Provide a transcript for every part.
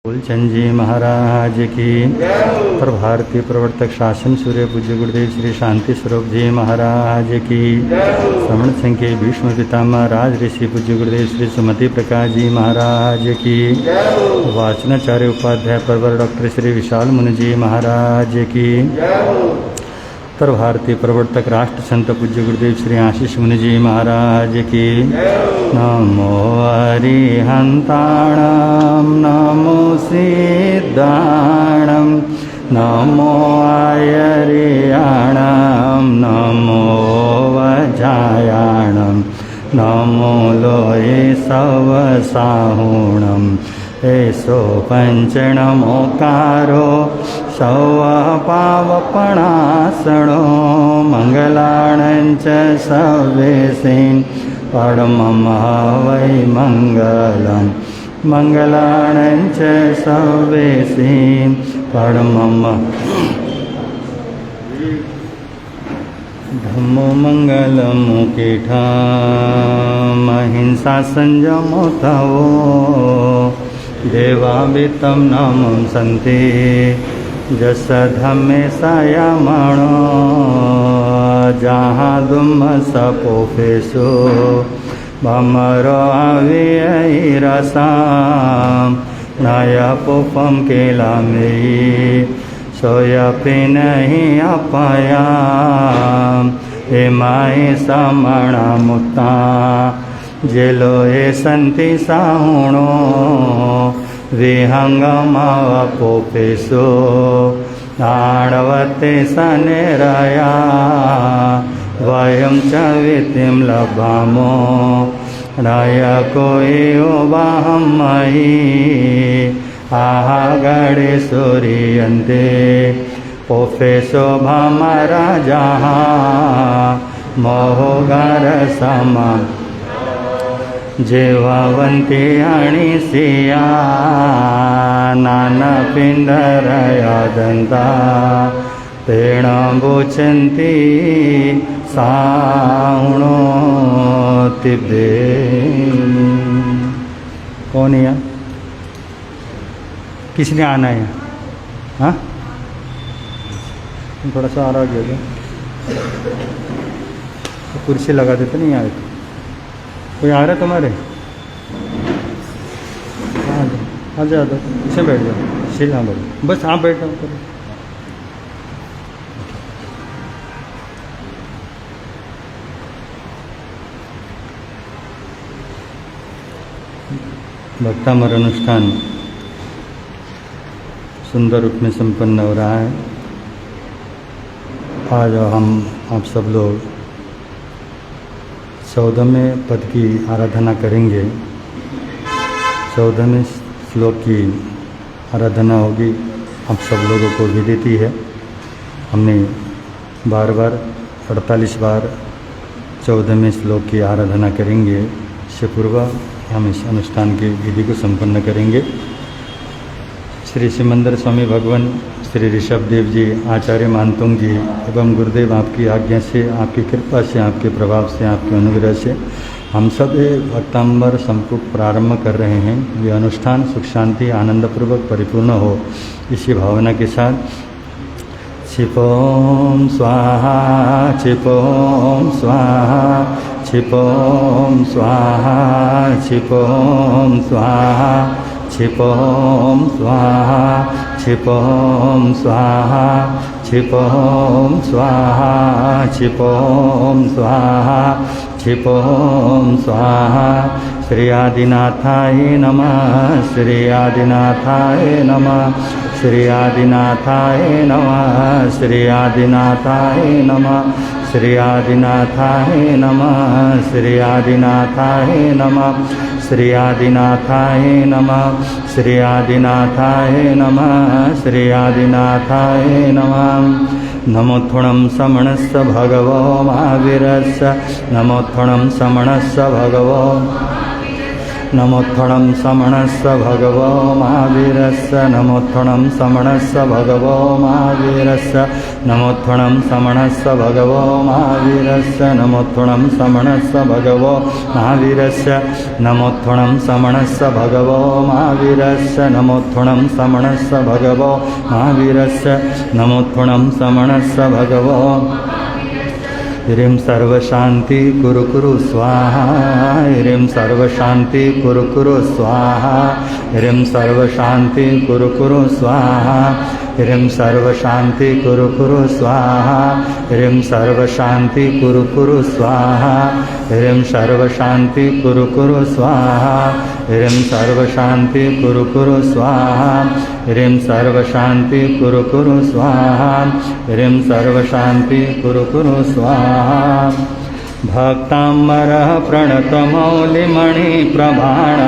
फूलचंद जी महाराज की। पर भारतीय प्रवर्तक शासन सूर्य पूज्य गुरुदेव श्री शांति स्वरूप जी महाराज की। श्रवण सिंह के भीष्म पितामह राज ऋषि पूज्य गुरुदेव श्री सुमति प्रकाश जी महाराज की। वाचनाचार्य उपाध्याय परवर डॉक्टर श्री विशाल मुनि जी महाराज की। उत्तर भारतीय प्रवर्तक राष्ट्र संत पूज्य गुरुदेव श्री आशीष मुनि जी महाराज की। नमो अरिहंताणं नमो सिद्धाणं नमो आयर्याणं नमो वज्रायाणं नमो लोये सवसाहुणं एसो पंचनमोकारो सौपावपणासणो मंगलाणञ्च सवेसिन् परमं वै मंगलम् मंगलाणञ्च सवेसिन् परमं धम्मो मंगलमुखेठम् अहिंसा संयमो तवो देवावितं नामं सन्ति जस धम्मे सायमाणो जहाँ दुम सपोफेसो भमरो आविरसाम नयपुपम केलामेयी सोयपि नहीं अपायाम हेमाय समणा मुक्ता जेलो ये संति साहुणो विहंगमावपोपेसो ताड़वते सनेरया वयं च वितिं लभामो नयको एवाहं मयि आहागणे सूर्यन्ते पोफेसो भमराजः मोहगार समा जेवावन्ति अणिसिया नानपिण्डरयादन्ता तेण भोचन्ति साहुणोतिबे। कौन है यहाँ? किसने आना है? हाँ, थोड़ा सा आराम हो गया तो कुर्सी लगा देते नहीं आए तो। कोई आ रहा है तुम्हारे? आ जाओ इसे बैठ जाओ सीधा बैठ बस आप बैठ जाओ। भक्तामर अनुष्ठान सुंदर रूप में संपन्न हो रहा है। आज हम आप सब लोग 14वें पद की आराधना करेंगे। 14वें श्लोक की आराधना होगी, आप सब लोगों को विदित ही है। हमने बार बार 48 बार 14वें श्लोक की आराधना करेंगे। इससे पूर्व हम इस अनुष्ठान की विधि को संपन्न करेंगे। श्री सिमंदर स्वामी भगवान, श्री ऋषभ देव जी, आचार्य मानतुंग जी एवं गुरुदेव आपकी आज्ञा से, आपकी कृपा से, आपके प्रभाव से, आपके अनुग्रह से हम सब भक्तांबर संपूर्ण प्रारंभ कर रहे हैं। ये अनुष्ठान सुख शांति आनंदपूर्वक परिपूर्ण हो, इसी भावना के साथ क्षिपोम स्वाहा क्षिपोम स्वाहा क्षिपोम स्वाहा क्षिपोम स्वाहा क्षिपोम स्वाहा क्षिपोम स्वाहा क्षिपोम स्वाहा क्षिपोम स्वाहा क्षिपोम स्वाहा। श्री आदिनाथाय नमः श्री आदिनाथाय नमः श्री आदिनाथाय नमः श्री आदिनाथाय नमः श्री आदिनाथाय नमः श्री आदिनाथाय नमः श्री आदिनाथाय नमः श्री आदिनाथाय नमः श्री आदिनाथाय नमः। नमोत्थुणं समणस्य भगवो महावीरस्य नमोत्थुणं समणस्य भगवो नमोत्थणं समणस्य भगवो महावीरस्य नमोत्थणं समणस्य भगवो महावीरस्य नमोत्थणं समणस्य भगवो महावीरस्य नमोत्थणं समणस्य भगवो महावीरस्य नमोत्थणं समणस्य भगवो महावीरस्य नमोत्थणं समणस्य भगवो महावीरस्य नमोत्थणं समणस्य भगवो ह्रीं सर्वशान्ति कुरु कुरु स्वाहा ह्रीं सर्वशान्ति कुरु कुरु स्वाहा ह्रीं सर्वशान्ति कुरु कुरु स्वाहा ह्रीं सर्वशान्ति कुरु कुरु स्वाहा ह्रीं सर्वशान्ति कुरु कुरु स्वाहा ह्रीं सर्वशान्ति कुरु कुरु स्वाहा ह्रीं सर्वशान्ति कुरु कुरु स्वाहा ह्रीं सर्वशान्ति कुरु कुरु स्वाहा ह्रीं सर्वशान्ति कुरु कुरु स्वाहा भक्ताम्बरः प्रणतमौलिमणिप्रभाणा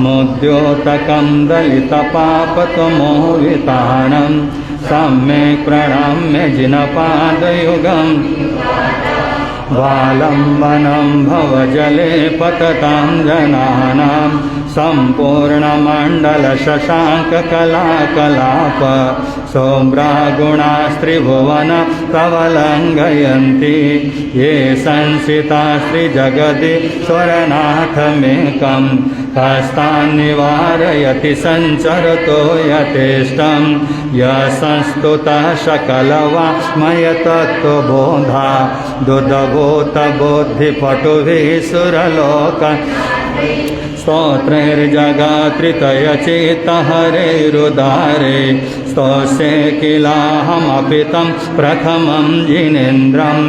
मोद्योतकं दलितपापतमोहितानं सम्यक् प्रणम्य जिनपादयुगम् वालम्बनं भवजले पततां जनानां सम्पूर्णमण्डलशशाङ्ककलाकलाप सोम्रागुणास्त्रिभुवन प्रवलङ्घयन्ति ये संसितास्त्रिजगति स्वरनाथमेकं हस्तान्निवारयति सञ्चरतो यथेष्टं यः संस्तुतः सकलवाङ्मयतत्त्वबोधा दुदभूतबुद्धिपटुभिः सुरलोक स्तोत्रैर्जगात्रितयचित्तहरेरुदारे स्तोष्ये किलाहमपि तं प्रथमं जिनेन्द्रं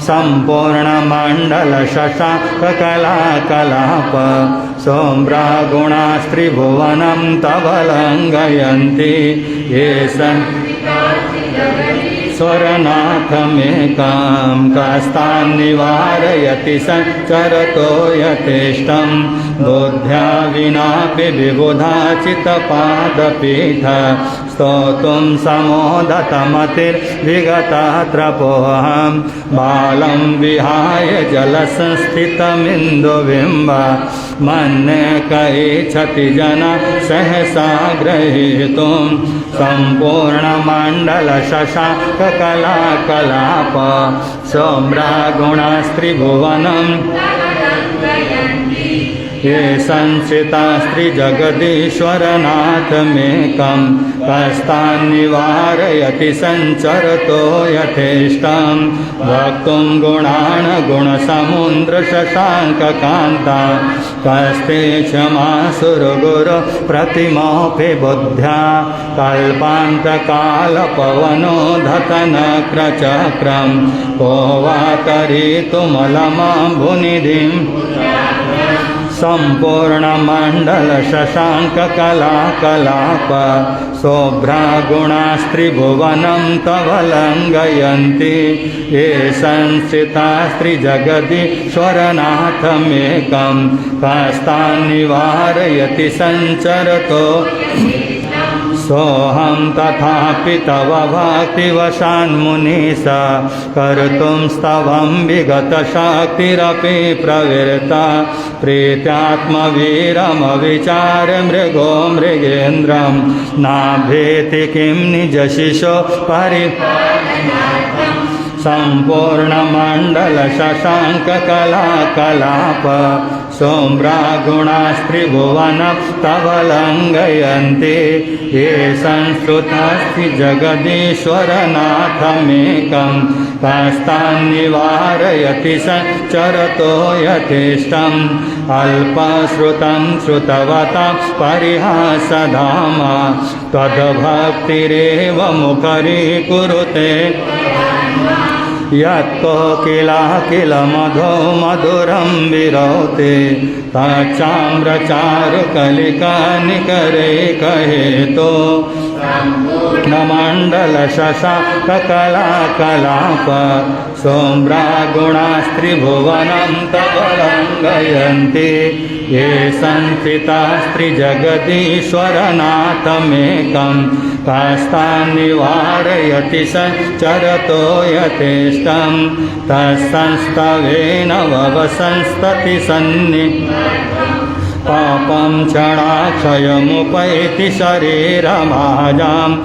सम्पूर्णमण्डलशशाङ्ककलाकलाप सोम्रागुणास्त्रिभुवनं तव लङ्घयन्ति ये स्वरनाथमेकां कस्तान्निवारयति सञ्चरतो यथेष्टं बुद्ध्या विनापि विबुधाचितपादपीठ स्तोतुं समोदतमतिर्विगतत्रपोऽहं बालं विहाय जलसंस्थितमिन्दुबिम्ब मन्ये कैच्छति जना सहसा ग्रहीतुं सम्पूर्णमण्डलशशाङ्ककलाकलाप सोम्रागुणास्त्रिभुवनं ये संसितास्त्रिजगदीश्वरनाथमेकं कस्तान्निवारयति सञ्चरतो यथेष्टं वक्तुं गुणान् गुणसमुद्रशशाङ्ककान्ता कस्ते क्षमासुरगुरो प्रतिमोऽपि बुद्ध्या कल्पान्तकालपवनो धतनक्रचक्रं को वा तरितुमलमाम्बुनिधिं सम्पूर्णमण्डलशशाङ्ककलाकलाप शोभ्रागुणास्त्रिभुवनं तव लङ्घयन्ति ये संस्थितास्त्रिजगदीश्वरनाथमेकं कस्तान्निवारयति सञ्चरतो सोऽहं तथापि तव भक्तिवशान्मुनीश कर्तुं स्तवं विगतशक्तिरपि प्रवृत्ता प्रीत्यात्मवीरमविचार्य मृगो मृगेन्द्रं नाभेति किं निजशिशो सम्पूर्णमण्डलशशाङ्ककलाकलाप सोम्रागुणास्त्रिभुवनं तव लङ्घयन्ति ये संस्कृतास्ति जगदीश्वरनाथमेकं कस्तान्निवारयति सञ्चरतो यथेष्टम् अल्पश्रुतं श्रुतवतां परिहासधामा त्वद्भक्तिरेव मुखरीकुरुते यत्कोकिलाकिल मधो मधुरं विरौते ताम्रचारुकलिका निकरे कहेतो नमण्डलशशाङ्ककलाकलाप सोम्रागुणास्त्रिभुवनं तव लङ्घयन्ति ये संस्थितास्त्रिजगदीश्वरनाथमेकं कस्तान्निवारयति सञ्चरतो यथेष्टं तत्संस्तवेन ववसंस्तति सन्नि पापं क्षणाक्षयमुपैति शरीरमाजाम्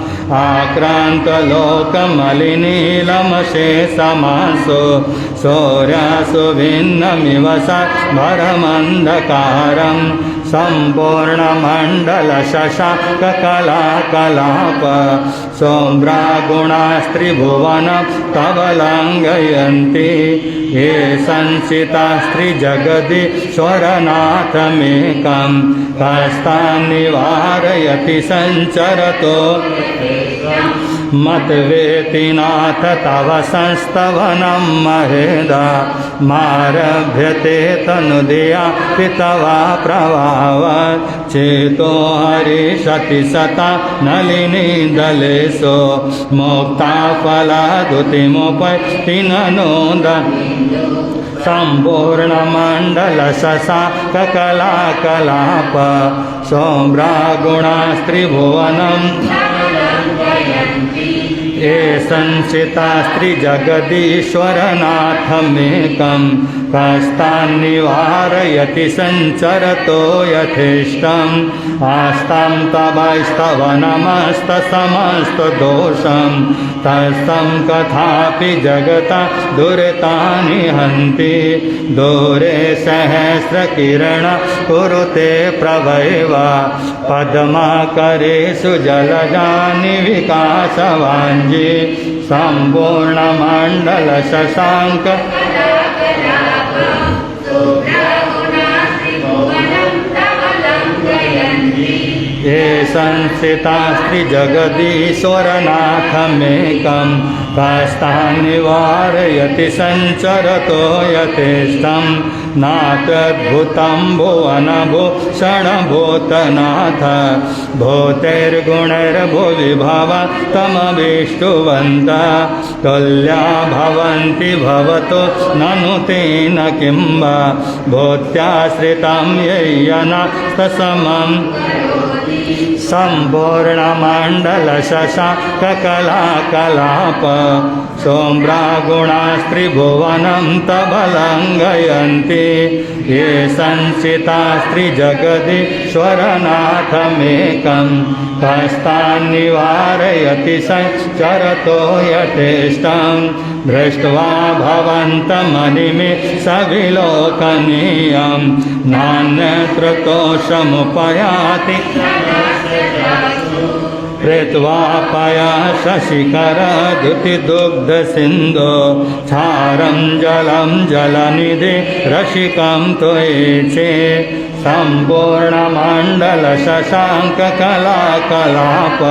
आक्रान्तलोकमलिनीलमशेषमासु शौर्यासु भिन्नमिव भरमन्धकारम् सम्पूर्णमण्डलशशाककलाकलाप सोम्रागुणास्त्रिभुवनं कवलाङ्गयन्ति ये संसितास्त्रिजगदीश्वरनाथमेकं कस्तान्निवारयति सञ्चरतो मद्वेति नाथ तव संस्तवनं महेदा मारभ्यते तनुदया पितवा प्रभाव चेतो हरिषति सता नलिनी दलेशो मुक्ता फलादुतिमुपैति ननोद सम्पूर्णमण्डलशशाककलाकलाप सोम्रागुणास्त्रिभुवनं ये संसितास्त्रिजगदीश्वरनाथमेकं कस्तान्निवारयति सञ्चरतो यथेष्टम् आस्तं तवैस्तवनमस्तसमस्तदोषं तस्तं कथापि जगता दुरितानि हन्ति दूरे सहस्रकिरण कुरुते प्रभैव पद्माकरेषु जलजानि विकासवाञ्जी सम्पूर्णमण्डलशशाङ्क ये संसितास्त्रिजगदीश्वरनाथमेकं कस्तान्निवारयति सञ्चरतो यथेष्टं नात्यद्भुतं भुवनभूषणभूतनाथ भूतैर्गुणैर्भुवि भवतमविष्टुवन्त तुल्या भवन्ति भवतो ननु तेन किं वा भूत्याश्रितं यय्यनास्तसमम् सम्पूर्णमण्डलशशाककलाकलाप सोम्रागुणास्त्रिभुवनं तबलङ्गयन्ति ये संसितास्त्रिजगदीश्वरनाथमेकं कस्तान्निवारयति सञ्चरतो यथेष्टं दृष्ट्वा भवन्तमनिमे सविलोकनीयं नान्यत्रतोषमुपयाति कृत्वा पया शशिखरद्युतिदुग्धसिन्धो क्षारं जलं जलनिधि रसिकं त्वयेचे सम्पूर्णमण्डलशशाङ्ककलाकलाप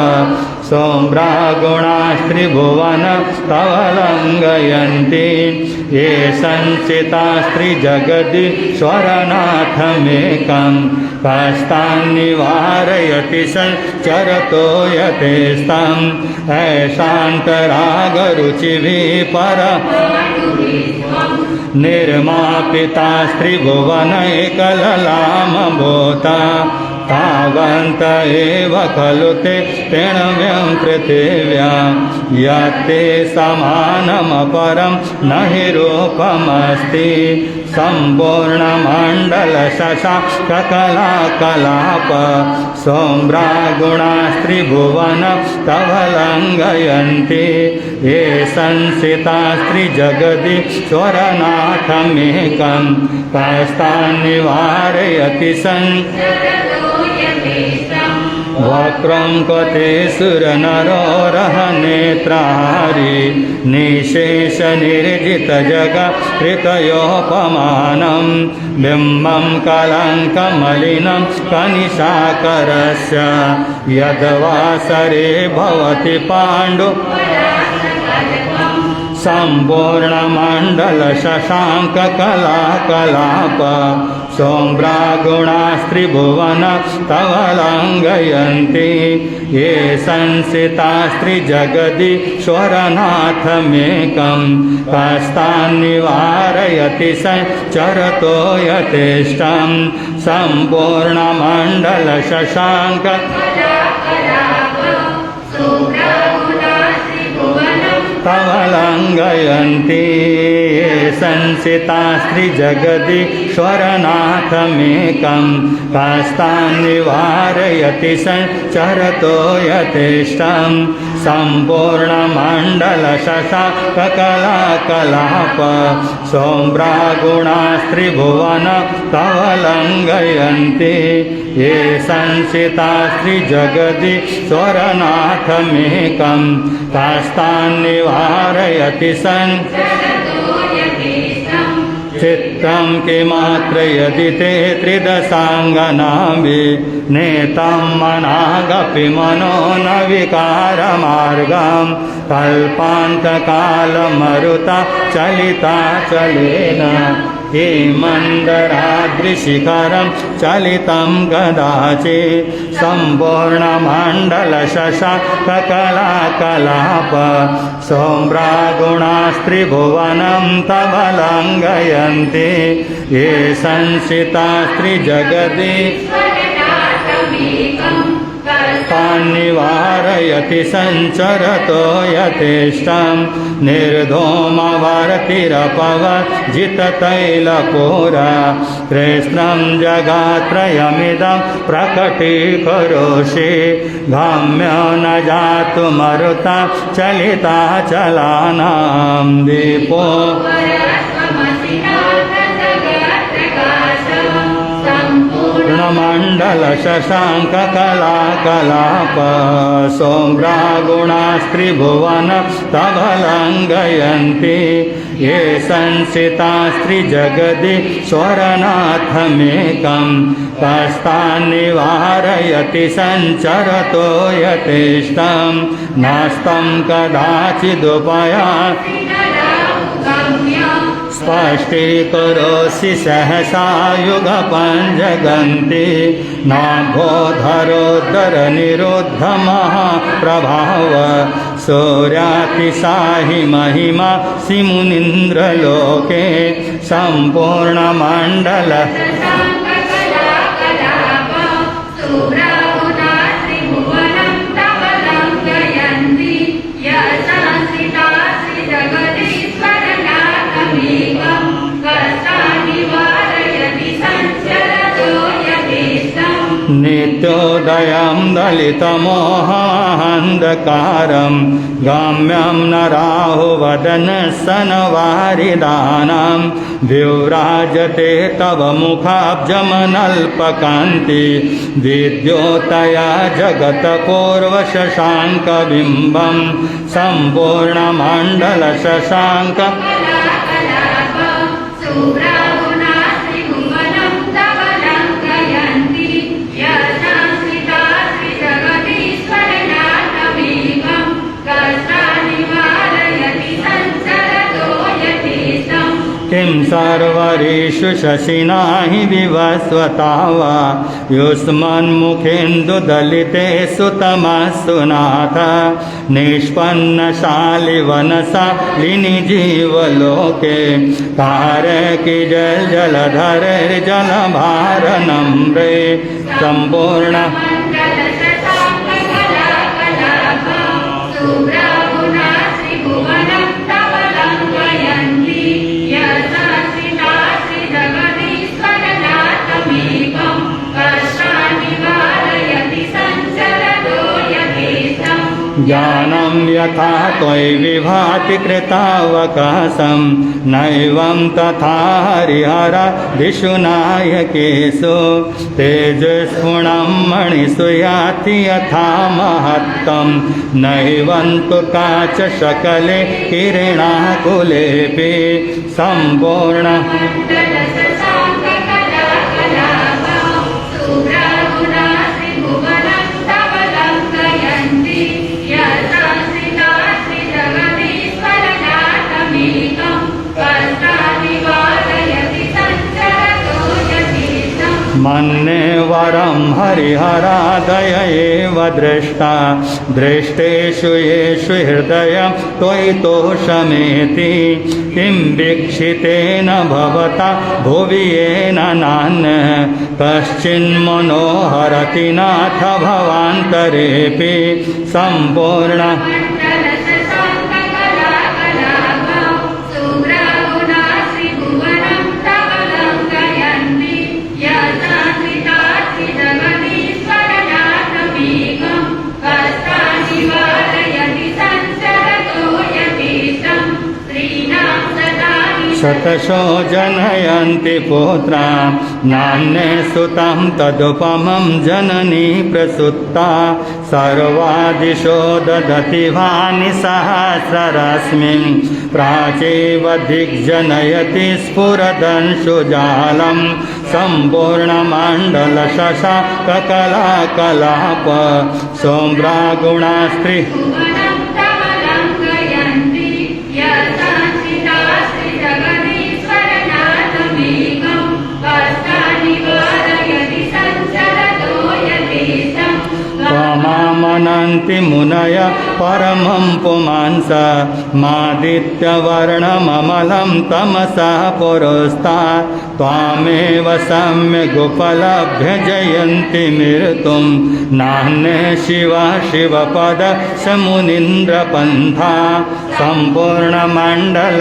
सोम्रागुणास्त्रिभुवन तवलङ्गयन्ति ये संसितास्त्रिजगदीश्वरनाथमेकं कस्तान्निवारयति सञ्चरतो यथेष्टम् ऐशान्तरागरुचिभिः पर निर्मापितास्त्रिभुवनैकललामभूता तावन्त एव खलु ते तृणव्यं पृथिव्यां यत्ते समानमपरं न हि रूपमस्ति सम्पूर्णमण्डलशशाककलाकलाप सोम्रागुणास्त्रिभुवन तवलङ्गयन्ति ये संसितास्त्रिजगदीश्वरनाथमेकं कस्तान्निवारयति वक्रं कते सुरनरोरहनेत्रारि निशेषनिर्जितजगत्कृतयोपमानं बिम्बं कलङ्कमलिनं कनिशाकरस्य यद्वासरे भवति पाण्डु सम्पूर्णमण्डलशशाङ्ककलाकलाप सोम्रागुणास्त्रिभुवन तवलङ्गयन्ति ये संसितास्त्रिजगदीश्वरनाथमेकं कस्तान्निवारयति सञ्चरतो यथेष्टं सम्पूर्णमण्डलशशाङ्क तवलङ्गयन्ति ये संसितास्त्रिजगदीश्वरनाथमेकं कास्तान् निवारयति संचरतो यथेष्टं सम्पूर्णमण्डलशशाङ्ककलाकलाप सौम्रागुणास्त्रिभुवन तव लङ्घयन्ति ये संसितास्त्रिजगदीश्वरनाथमेकं कास्तान् निवारयति चित्तं किमात्र यदि ते त्रिदशाङ्गनाभि नेतं मनागपि मनो न विकारमार्गं कल्पान्तकालमरुता चलिता चलेन हे मन्दराद्रिशिखरं चलितं कदाचित् सम्पूर्णमण्डलशशाङ्ककलाकलाप सौम्रागुणास्त्रिभुवनं तव लङ्घयन्ति ये संसितास्त्रिजगदीश्वरनाथमेकं तान् निवारयति संचरतो यथेष्टं निर्धूमवर्तिरपवजिततैलपूरा कृष्णं जगत्त्रयमिदं प्रकटीकरोषि गाम्यो न जातु मरुता चलिता चलानां दीपो पूर्णमण्डलशशाङ्ककलाकलाप सौम्रागुणास्त्रिभुवन तव लङ्घयन्ति ये संसितास्त्रिजगदीश्वरनाथमेकं कास्तान् निवारयति संचरतो यथेष्टं नास्तं कदाचिदुपयाति स्पष्टीकरोषि सहसा युगपञ्जगन्ति नाभोधरोद्धरनिरुद्धमहाप्रभाव सूर्यातिशाहि महिमा सिमुनीन्द्रलोके सम्पूर्णमण्डल नित्योदयं दलितमोहान्धकारं गाम्यं न राहुवदनसनवारिदानां विव्राजते तव मुखाब्जमनल्पकान्ति विद्योतया जगत्पूर्वशशाङ्कबिम्बं सम्पूर्णमण्डलशशाङ्क किं सर्वरीषु शशिना हि विवस्वता वा युष्मन्मुखेन्दुदलितेषु तमस्सु नाथ निष्पन्नशालिवनशालिनि जीवलोके कारकी जलधरैर्जलभारनम्रे सम्पूर्ण ज्ञानं यथा त्वयि विभाति कृतावकाशं नैवं तथा हरिहरादिषु नायकेषु तेजस्फुणं मणिषु याति यथा महत्तं नैवं तु काचशकले किरणाकुलेऽपि सम्पूर्ण मन्ये वरं हरिहरादय एव दृष्टा दृष्टेषु येषु हृदयं त्वयि तोषमेति किं वीक्षितेन भवता भुवि येन नान्यः कश्चिन्मनोहरति नाथ भवान्तरेऽपि सम्पूर्ण शतशो जनयन्ति पुत्रान् नान्ये सुतं तदुपमं जननी प्रसुप्ता सर्वादिशो ददति वानि सहस्ररश्मिन् प्राचेव दिग्जनयति स्फुरदंशुजालं सम्पूर्णमण्डलशशाककलाकलाप सोम्रागुणास्त्रि मनन्ति मुनय परमं पुमांस मादित्यवर्णममलं तमसा पुरस्तात् त्वामेव सम्यगुपलभ्य जयन्ति मृत्युं नान्ये शिवपद समुनीन्द्रपन्था सम्पूर्णमण्डल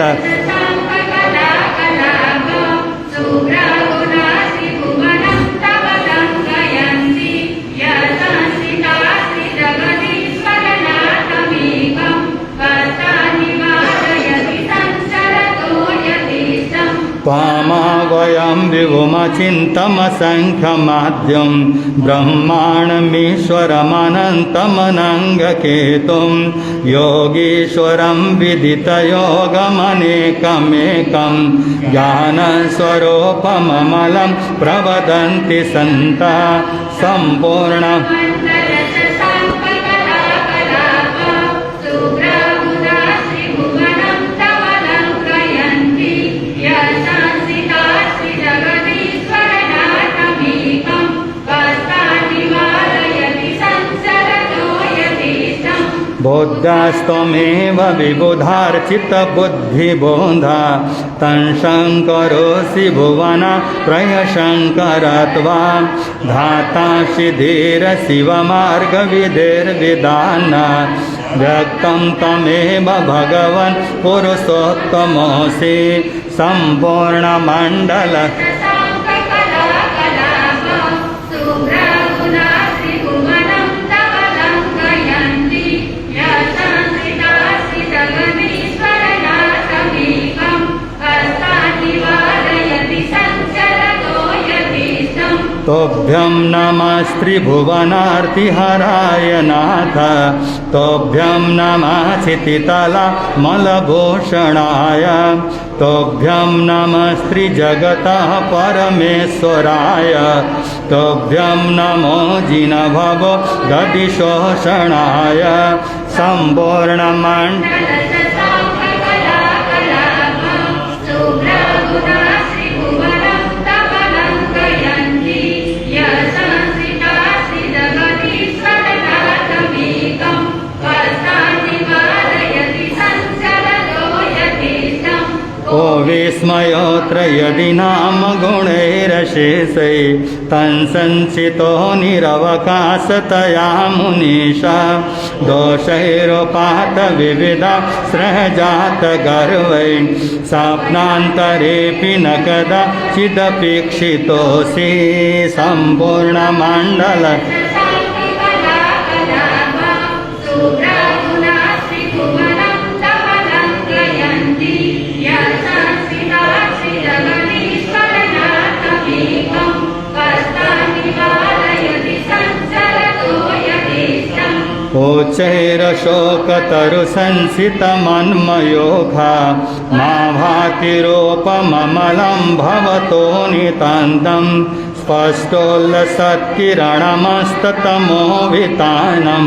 त्वामावयं विभुमचिन्तमसङ्ख्यमाद्यं ब्रह्माण्डमीश्वरमनन्तमनङ्गकेतुं योगीश्वरं विदितयोगमनेकमेकं ज्ञानस्वरूपममलं प्रवदन्ति सन्तः सम्पूर्ण बोद्धास्त्वमेव विबुधार्चितबुद्धिबोधा तं शङ्करोऽसि भुवन प्रयशङ्करत्वा धातासि धीरशिवमार्गविधिर्विधान व्यक्तं तमेव भगवन् पुरुषोत्तमोऽसि सम्पूर्णमण्डल तोभ्यं नमस्त्रिभुवनार्तिहराय नाथ तोभ्यं नमः क्षितितलमलभूषणाय तोभ्यं नमस्त्रिजगतः परमेश्वराय तोभ्यं नमो जिनभवो दधिशोषणाय सम्पूर्णमण्डल ओ विस्मयोऽत्र यदि नाम गुणैरशेषै तन्सञ्चितो निरवकाशतया मुनीषा दोषैरोपात विविधा स्रहजातगर्वै स्वप्नान्तरेऽपि न कदाचिदपेक्षितोऽसि सम्पूर्णमण्डल ओचैरशोकतरुसंसितमन्मयोघा मा भातिरोपममलं भवतो नितान्तं स्पष्टोल्लसत्किरणमस्ततमोवितानं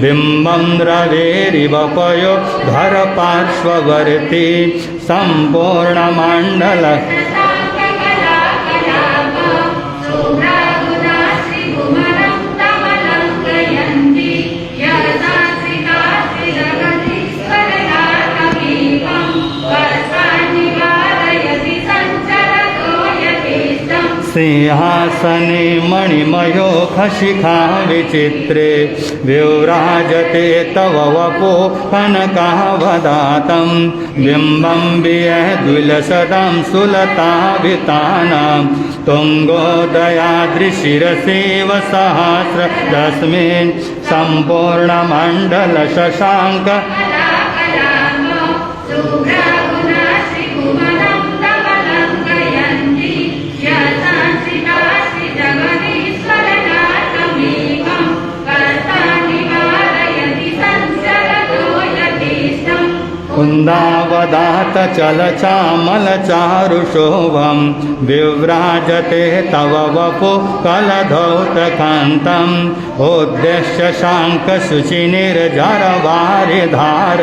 बिम्बं रवेरिवपयो धरपार्श्ववर्ती सम्पूर्णमण्डल सिंहासने मणिमयो खशिखा विचित्रे विव्राजते तव वपो कनकावदातं बिम्बं वियद्विलसदं सुलतावितानां तुङ्गोदयाद्रिशिरसेव सहस्रदस्मिन् सम्पूर्णमण्डल शशाङ्क कुन्दावदात चलचामलचारुशोभं विव्राजते तव वपु कलधौतकान्तम् उद्देश्य शाङ्कशुचिनिर्जरवारिधार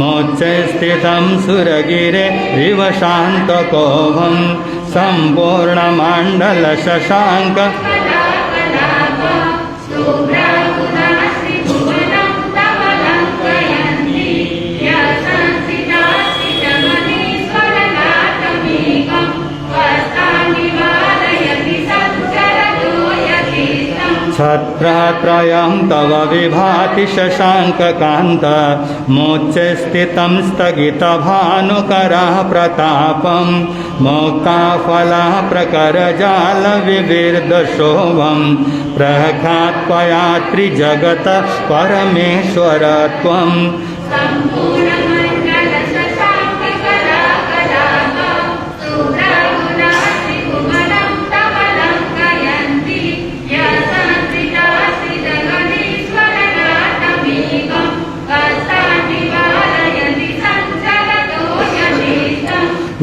मोक्षे स्थितं सुरगिरे इव शान्तकोभं सम्पूर्णमण्डलशशाङ्क छत्रत्रयं तव विभाति शशाङ्ककान्त मोक्षे स्थितं स्थगितभानुकरः प्रतापं मोक्ताफला प्रकरजालविविर्दशोभं प्रख्यात्वया त्रिजगत परमेश्वरत्वं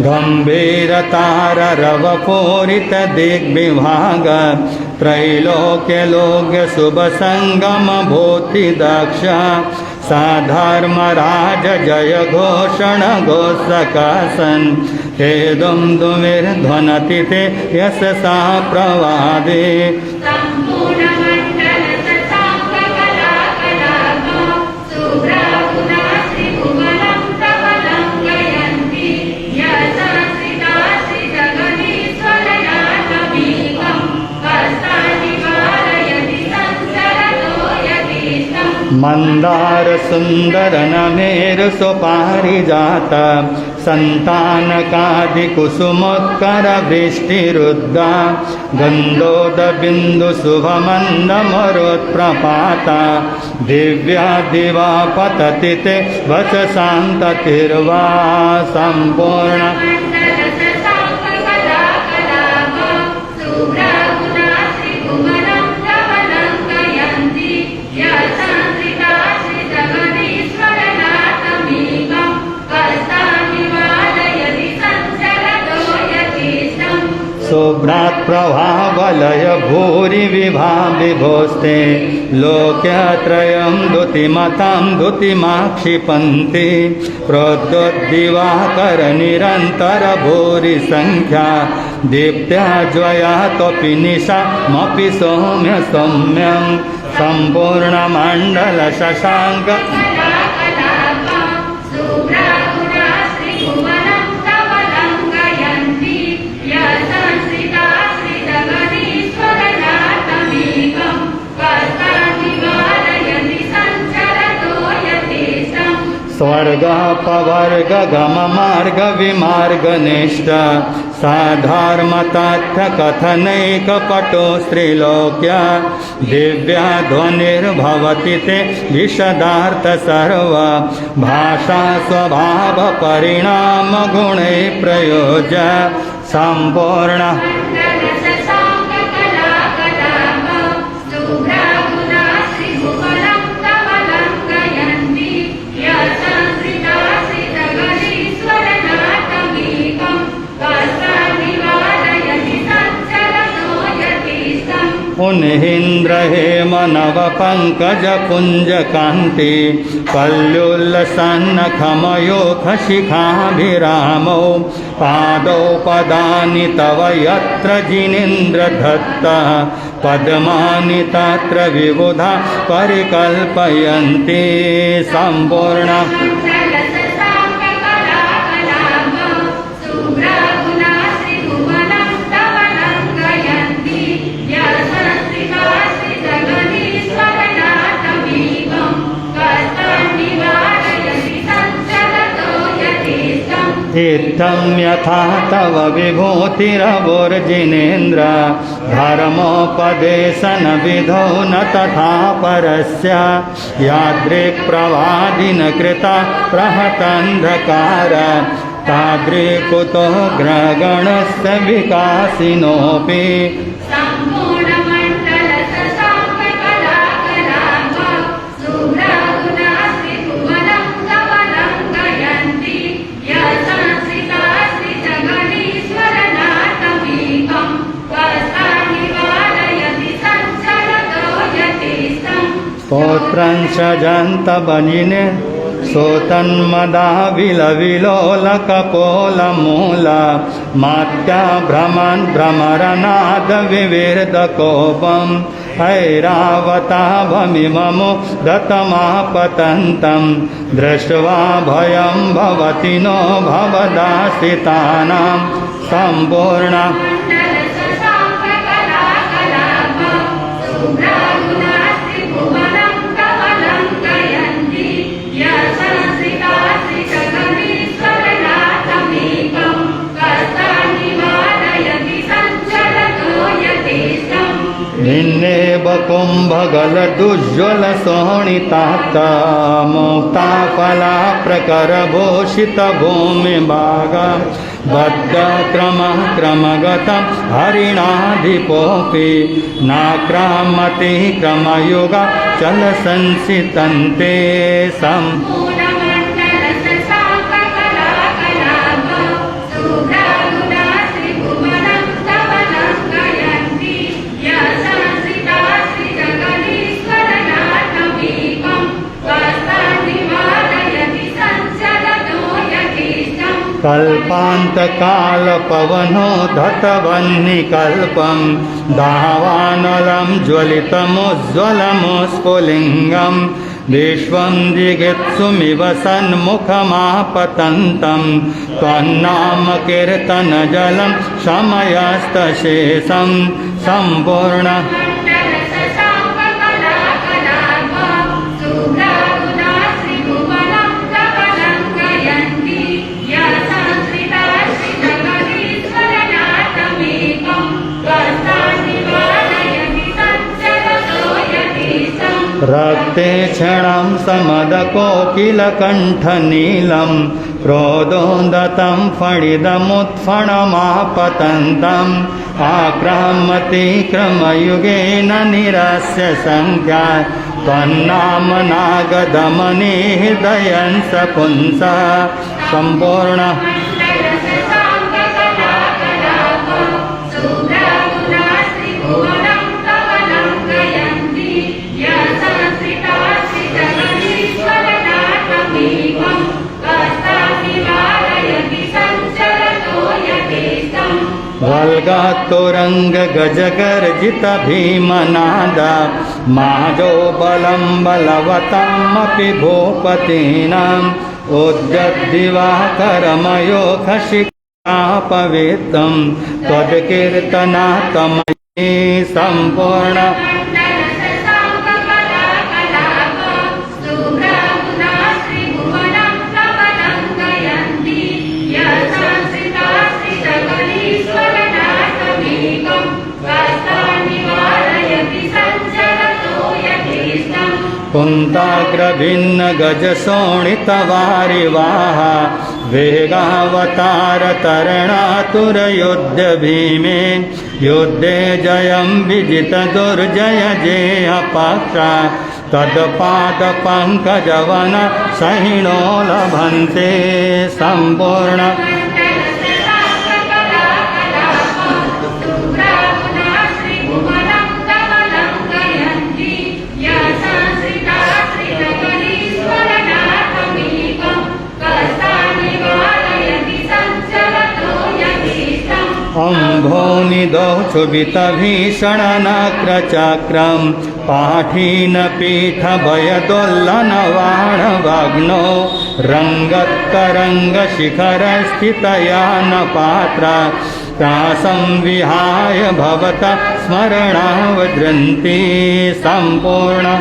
गम्भीरताररवपूरित दिग्विभाग त्रैलोक्यलोक्य शुभसङ्गम भूतिदक्ष साधर्मराज जय घोषण घोषकासन् हे दुमदुमिर्ध्वनति ते यशसा प्रवादे मंदार सुंदर नमेर सुपारिजात संतानकादि कुसुमोत्कर वृष्टिरुद्धा गंधोद बिंदु शुभमंद मरुत्प्रपाता दिव्या दिवा पतति ते वचसान्ततिर्वा संपूर्ण शुभ्रात् प्रभावलय भूरि विभाविभोस्ते लोक्यत्रयं द्युतिमतां द्युतिमाक्षिपन्ति प्रोद्योद्दिवाकर निरन्तर भूरि संख्या दीप्त्या ज्वया त्वपि निशामपि सौम्य सौम्यं सम्पूर्णमण्डल शशाङ्क स्वर्ग पवर्ग गम मार्ग विमार्ग निष्ठ साधर्म तथ्य कथनैक पटो स्त्रीलोक्य दिव्या ध्वनिर्भवति ते विशदार्थ सर्व भाषा स्वभाव परिणाम गुणे प्रयोज्य संपूर्ण उन्हीन्द्र हेम नव पंकज पुंज कांति कल्युल्लसन्नखमयोख शिखाभिरामौ पादौ पदानि तव यत्र जिनेन्द्र दत्ता पद्मानि तत्र विबुधा परिकल्पयन्ति संपूर्ण इत्थं यथा तव विभूतिरवुर्जिनेन्द्र धर्मोपदेशन विधौ न तथा परस्य यादृक्प्रवादिन कृता प्रहतन्धकार तादृकुतो ग्रगणस्य विकासिनोऽपि प्रंसजन्त बनिने सोतन्मदा विलविलोलकपोलमूला मात्या भ्रमन् भ्रमरनाद विविर्दकोपम् ऐरावताभमिममो दतमापतन्तं दृष्ट्वा भयं भवति नो भवदाश्रितानां सम्पूर्ण निन्नेव कुम्भगलदुज्ज्वलशोणितात्ता मुक्ताफला प्रकरभूषितभूमिभागा बद्धक्रमः क्रमगतं हरिणाधिपोऽपि नाक्रामति क्रमयुगा चलसंसितन्ते सम् कल्पान्तकालपवनो धतवह्निकल्पं दावानलं ज्वलितमुज्ज्वलमुस्फुलिङ्गं विश्वं जिगीप्सुमिव सन्मुखमापतन्तं त्वन्नामकीर्तनजलं शमयस्तशेषं सम्पूर्ण रक्ते क्षणं समदकोकिलकण्ठनीलं प्रोदोन्दतं फणिदमुत्फणमापतन्तम् आक्रामति क्रमयुगेन निरस्य संख्या त्वन्नामनागदमने हृदयं स पुंसः सम्पूर्ण वल्गातुरङ्गगजगर्जित भीमनादा माजो बलं बलवतामपि भूपतीनाम् उद्यद्दिवाकरमयो खशिकापवेतं त्वत्कीर्तनात्मये सम्पूर्ण कुन्ताग्रभिन्न गजशोणितवारिवाह वेगावतारतरणातुरयुध्य भीमे युद्धे जयं विजित दुर्जय जेयपक्षा तत्पादपङ्कजवन सहिणो लभन्ते सम्पूर्ण अम्भोनिदौ क्षुभितभीषणनक्रचक्रं पाठीनपीठभयदोल्लनवाणवाग्नौ रङ्गत्तरङ्गशिखरस्थितया न पात्रा तासं विहाय भवता स्मरणावदृन्ति सम्पूर्ण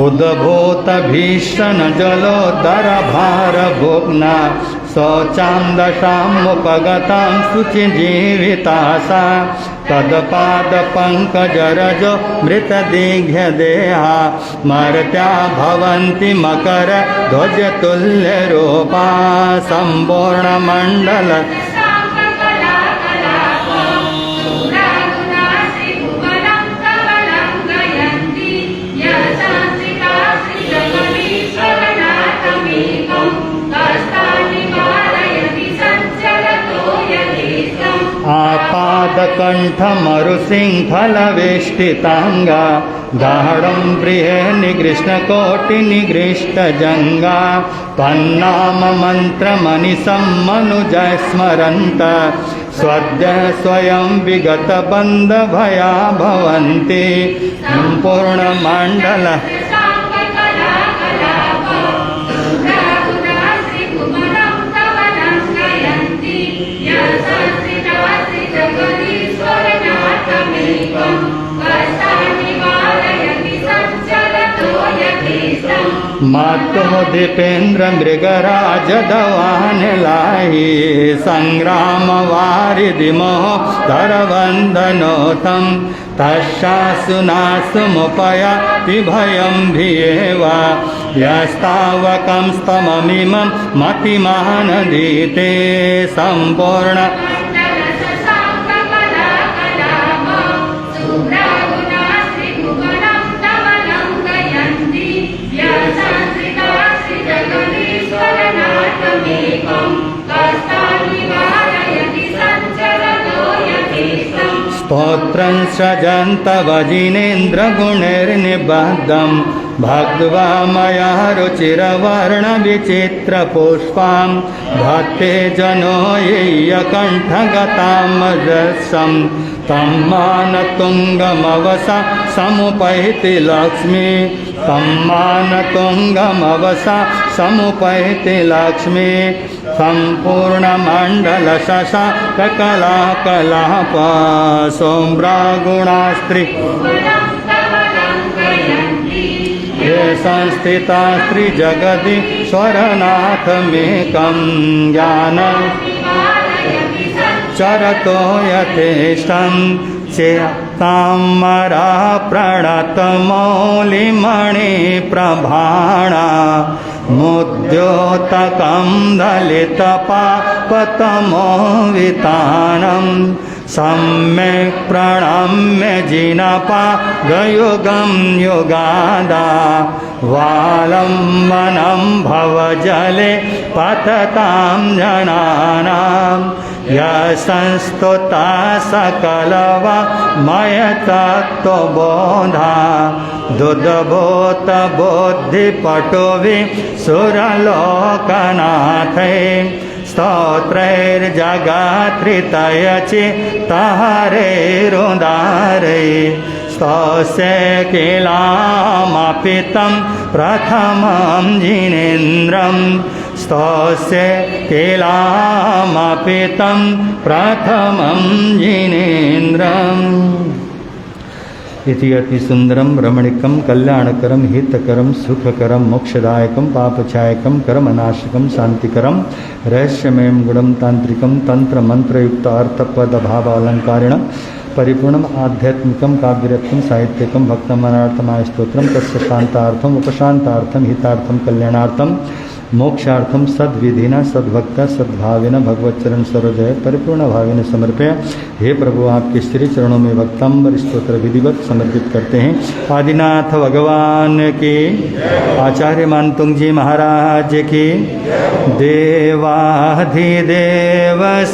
उद्भूत भीषण जलोदरभारभुग्ना शौचान्दशामुपगतां शुचिजीवितासा तत्पादपङ्कजरजो मृतदिघ्यदेहा मर्त्या भवन्ति मकर ध्वजतुल्यरूपा सम्पूर्णमण्डल नीलकण्ठमरुशृङ्खलवेष्टिताङ्गा गाढं प्रिये निकृष्णकोटिनिगृष्टजङ्गा तन्नाममन्त्रमनिशं मनुजः स्मरन्त स्वद्य स्वयं विगतबन्धभया भवन्ति सम्पूर्णमण्डल मातो दीपेन्द्र मृगराज दवान लाही संग्राम वारिधिमोह तरवन्दनोतं तस्यासुनासुमुपयाति भयं भियेवा यस्तावकं स्तममिमं मतिमानदीते सम्पूर्ण स्तोत्रं सृजन्तवजिनेन्द्रगुणैर्निबद्धं भक्त्वा मया रुचिरवर्णविचित्रपुष्पां भक्ते जनो येयकण्ठगतामजस्सं तं मानतुङ्गमवसा समुपैति लक्ष्मी तं मानतुङ्गमवसा समुपैति लक्ष्मी सम्पूर्णमण्डलशशाककलाकलाप सोम्रागुणास्त्री ये संस्थिता स्त्रीजगदीश्वरनाथमेकं ज्ञानं चरतो यथेष्टं चेतामरा प्रणतमौलिमणिप्रभाणा मुद्योतकं दलितपापतमोवितानं सम्यक् प्रणम्य जिनपादयुगं युगादा वालम्बनं भवजले पततां जनानां यशस्तुता सकलवामयतत्त्वबोधा दुद्बोधबुद्धिपटुभिः सुरलोकनाथै स्तोत्रैर्जगात्रितयचित्तहरैरुदारै स्तोष्ये किलामपितं प्रथमं जिनेन्द्रं स्तोष्ये किलामपितं प्रथमं जिनेन्द्रम् इति अति सुंदरम रमणीकम कल्याणकरम हितकरम सुखकरम मोक्षदायकम पापछायकम कर्मनाशकम शांतिकरम रहस्यमयम गुणम तांत्रिकम तंत्र मंत्र युक्त अर्थपद भाव अलंकारिण परिपूर्णम आध्यात्मिकम काव्यरत्नम साहित्यकम भक्तमनार्थम स्तोत्रम तस्य शांतार्थम उपशांतार्थम हितार्थम कल्याणार्थम मोक्षार्थम सद्विधिना सद्भक्ता सद्भावेन भगवच्चरण सरोजय परिपूर्ण भावेन समर्पय। हे प्रभु आपके श्री चरणों में भक्तांबर स्तोत्र विधिवत समर्पित करते हैं। आदिनाथ भगवान की, आचार्य मानतुंग जी महाराज की, देवाधिदेव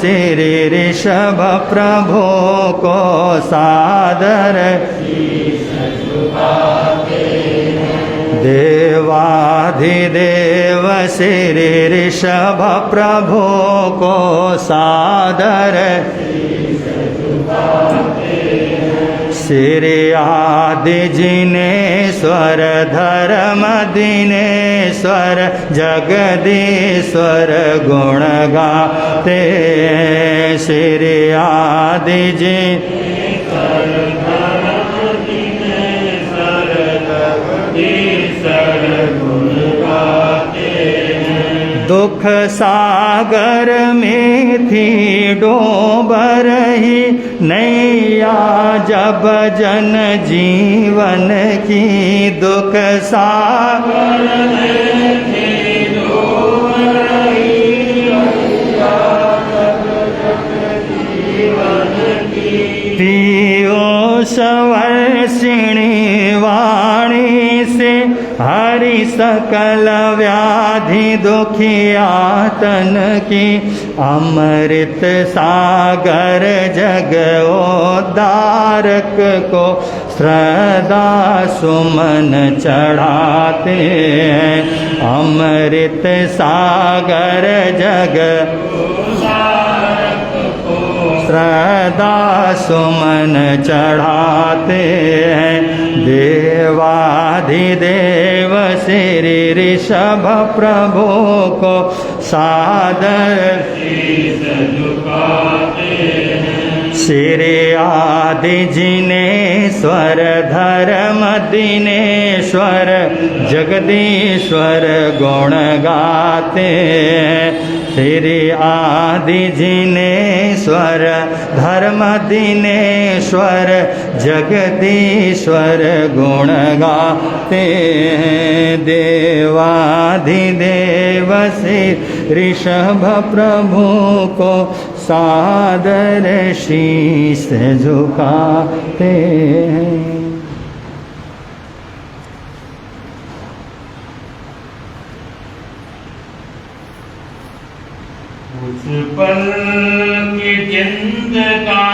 श्री ऋषभ प्रभु को सादर, देवाधिदेव श्री ऋषभ प्रभु को सादर, श्री आदि जिनेश्वर धर्म दिनेश्वर जगदीश्वर गुण गाते, श्री आदि दुख सागर में थी डूब रही नैया जब जन जीवन की, दुख सागर में थी डूब रही नैया जब जन जीवन की, पीयूष वर्षिणी वाणी से हरि सकल व्याधि दुखियातन की, अमृत सागर जग उद्धारक को श्रद्धा सुमन चढ़ाते हैं। अमृत सागर जग श्रद्धा सुमन चढ़ाते हैं। देवाधिदेव श्री ऋषभ प्रभु को सादर श्री आदि जिनेश्वर धर्म दिनेश्वर जगदीश्वर गुण गाते हैं। श्री आदि जिनेश्वर धर्म दिनेश्वर जगदीश्वर गुण गाते हैं। देवाधिदेव श्री ऋषभ प्रभु को सादर शीश झुकाते हैं। कुछ पल की जिंदगानी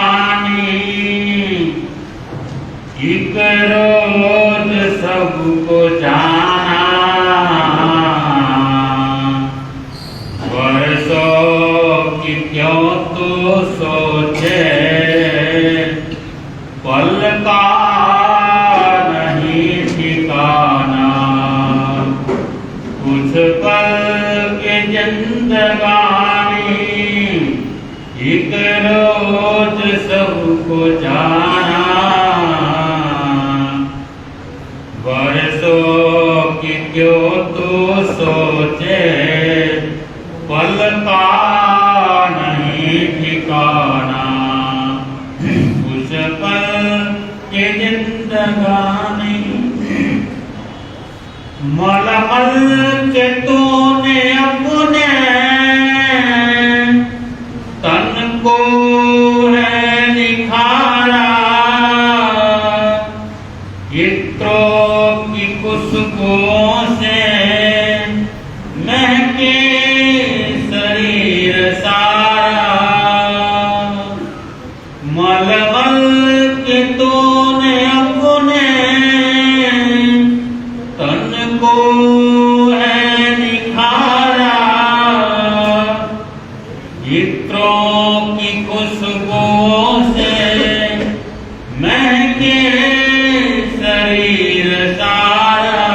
एक रोज सबको जाना, वर्षों की क्यों तो सोचे, पल का नहीं ठिकाना। कुछ पल की जिंदगानी एक रोज सबको जाना, वर्षों की क्यों तो सोचे, पल का नहीं ठिकाना। कुछ पल की जिंदगानी मलमल के तूने अपने तन को है निखारा, इत्रों की खुशबुओं से महके शरीर सारा। मलमल के तूने अपने तन को है निखारा, इत्रों की खुशबुओं से महके शरीर सारा।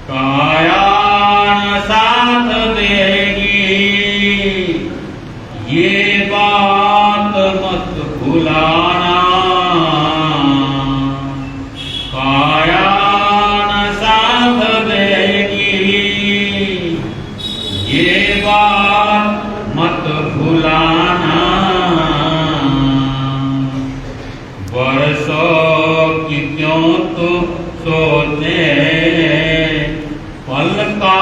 काया न साथ देगी ये बात मत भुलाना, काया न साथ देगी ये बात मत भुलाना। वर्षों की क्यों तो सोचे, पल का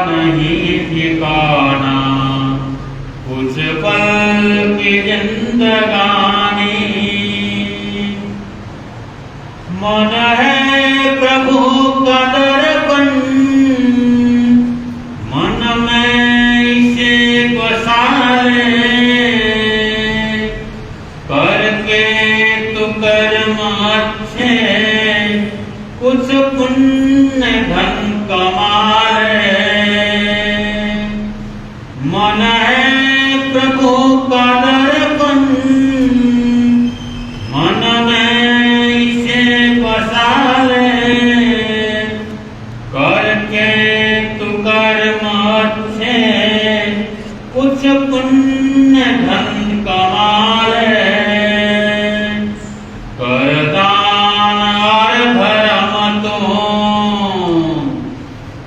नहीं ठिकाना। कुछ पल की जिंदगानी मन है प्रभु का दर्पण, मन में इसे बसा ले, करके तू कर्म अच्छे कुछ पुण्य धन कमा ले। मन है प्रभु का दर्पण, मन में इसे बसा ले, करके तू कर्म अच्छे कुछ पुण्य धन कमा ले। कर दान और धर्म तो,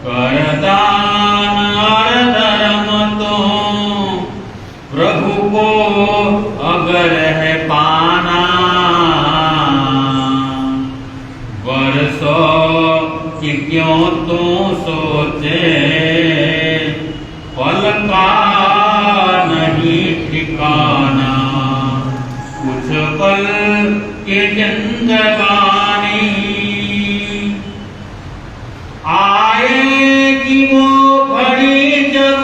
कर दान और धर्म तो प्रभु को अगर है पाना, वर्षों की क्यों तू सोचे, पल का नहीं ठिकाना। कुछ पल की जिंदगानी आएगी वो घड़ी जब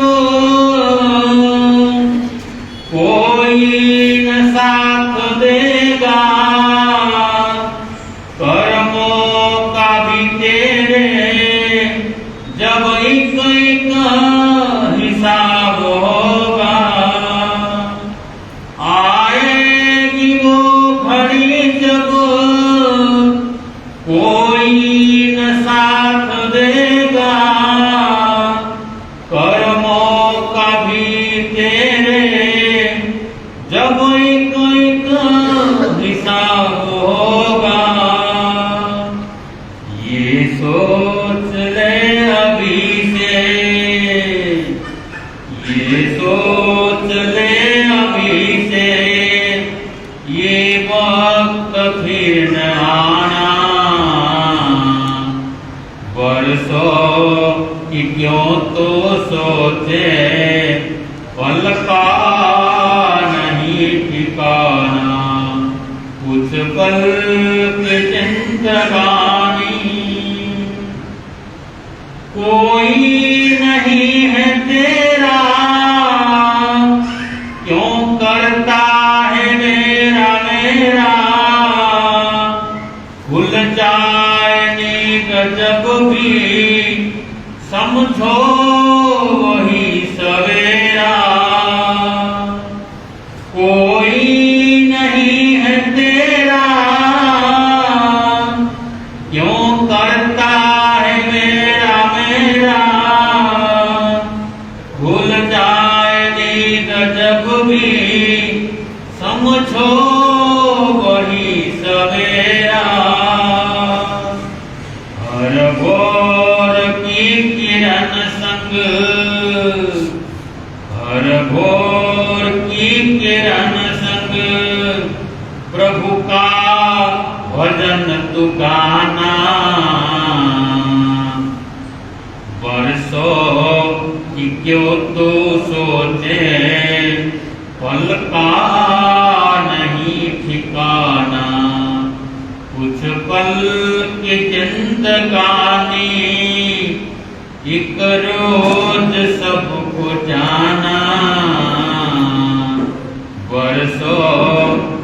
कोई न साथ देगा, कर्मों का भी तेरे जब एक एक हिसाब होगा। ये सोच ले अभी से, ये सोच ले अभी से, ये वक्त फिर न आना। बरसों की क्यों तो सोचे, पल का नहीं ठिकाना। कुछ पल के जिंदगानी, कोई नहीं है तेरा, क्यों करता है मेरा मेरा। खुल जाए नींद जब भी, समझो वही सवेरा। कोई नहीं है तेरा, क्यों करता है मेरा मेरा। भूल जाए नींद जब भी, समझो वही सवेरा। हर भोर की किरण संग, हर भोर की किरण संग, प्रभु का भजन तू गाना। बरसों की क्यों तू सोचे, पल का नहीं ठिकाना। कुछ पल की जिंदगानी, एक रोज सबको जाना। बरसों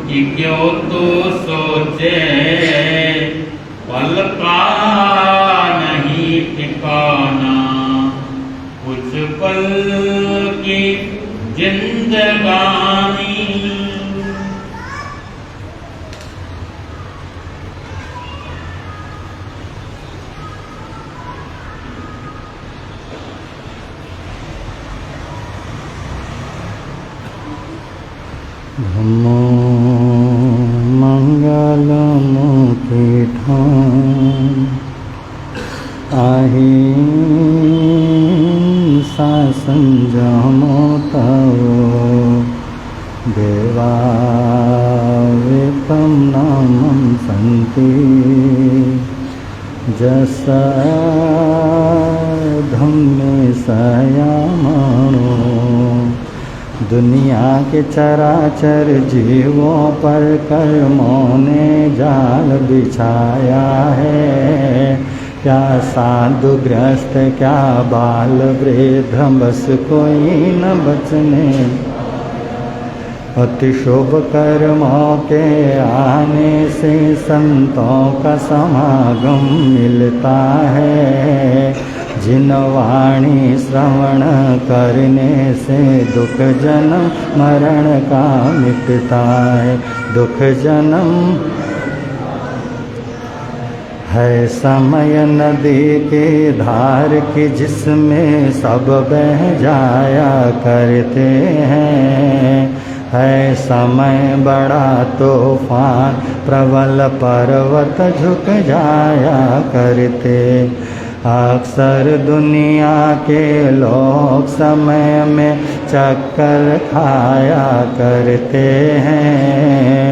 की क्यों तू सोचे, पल का नहीं ठिकाना। कुछ पल की जिंदगानी। धम्मो मंगलमुखितं अहिंसा संयमो तव देवावेतं नामं सन्ति जसा धम्मे सयामणो। दुनिया के चराचर जीवों पर कर्मों ने जाल बिछाया है। क्या साधु ग्रस्त क्या बाल वृद्ध, बस कोई न बचने। अति शुभ कर्मों के आने से संतों का समागम मिलता है। जिन वाणी श्रवण करने से दुख जन्म मरण का मिटता है। दुख जन्म है समय नदी के धार की, जिसमें सब बह जाया करते हैं। है समय बड़ा तूफान, प्रबल पर्वत झुक जाया करते। अक्सर दुनिया के लोग समय में चक्कर खाया करते हैं,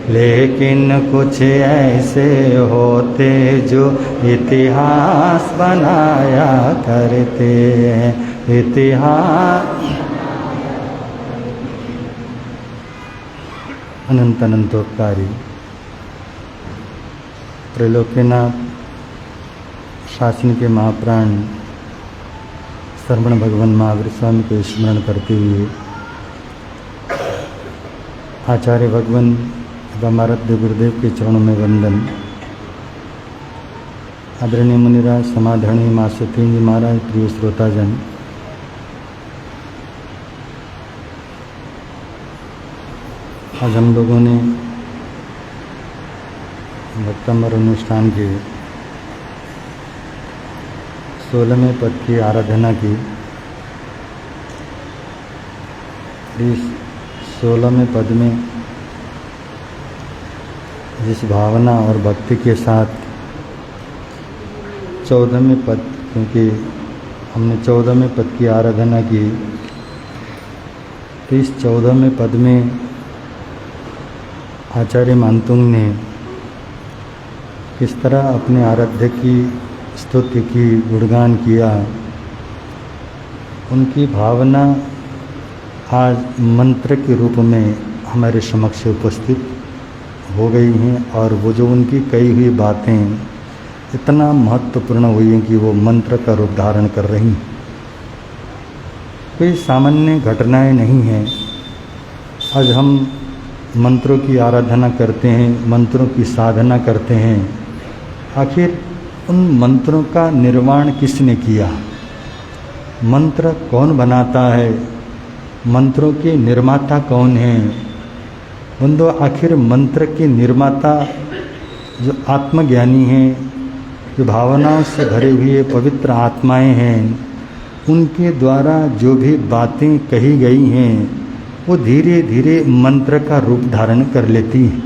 लेकिन कुछ ऐसे होते जो इतिहास बनाया करते हैं। इतिहास अनंत अनंतोपकारी त्रैलोक्यनाथ शासन के महाप्राण श्रवण भगवान महावीर स्वामी को स्मरण करते हुए आचार्य भगवान एवं आराध्य गुरुदेव के चरणों में वंदन। आदरणीय मुनिराज, समाधानी माँ सतीन जी महाराज, प्रिय श्रोताजन, आज हम लोगों ने भक्तमर अनुष्ठान के 16वें पद की आराधना की। इस 16वें पद में जिस भावना और भक्ति के साथ 14वें पद, क्योंकि हमने 14वें पद की आराधना की, तो इस 14वें पद में आचार्य मानतुंग ने किस तरह अपने आराध्य की स्तुति की, गुणगान किया, उनकी भावना आज मंत्र के रूप में हमारे समक्ष उपस्थित हो गई हैं। और वो जो उनकी कही हुई बातें इतना महत्वपूर्ण हुई हैं कि वो मंत्र का रूप धारण कर रही हैं। कोई सामान्य घटनाएं नहीं हैं। आज हम मंत्रों की आराधना करते हैं, मंत्रों की साधना करते हैं। आखिर उन मंत्रों का निर्माण किसने किया? मंत्र कौन बनाता है? मंत्रों के निर्माता कौन हैं? बंधु, आखिर मंत्र के निर्माता जो आत्मज्ञानी हैं, जो भावनाओं से भरे हुए पवित्र आत्माएं हैं, उनके द्वारा जो भी बातें कही गई हैं वो धीरे धीरे मंत्र का रूप धारण कर लेती हैं।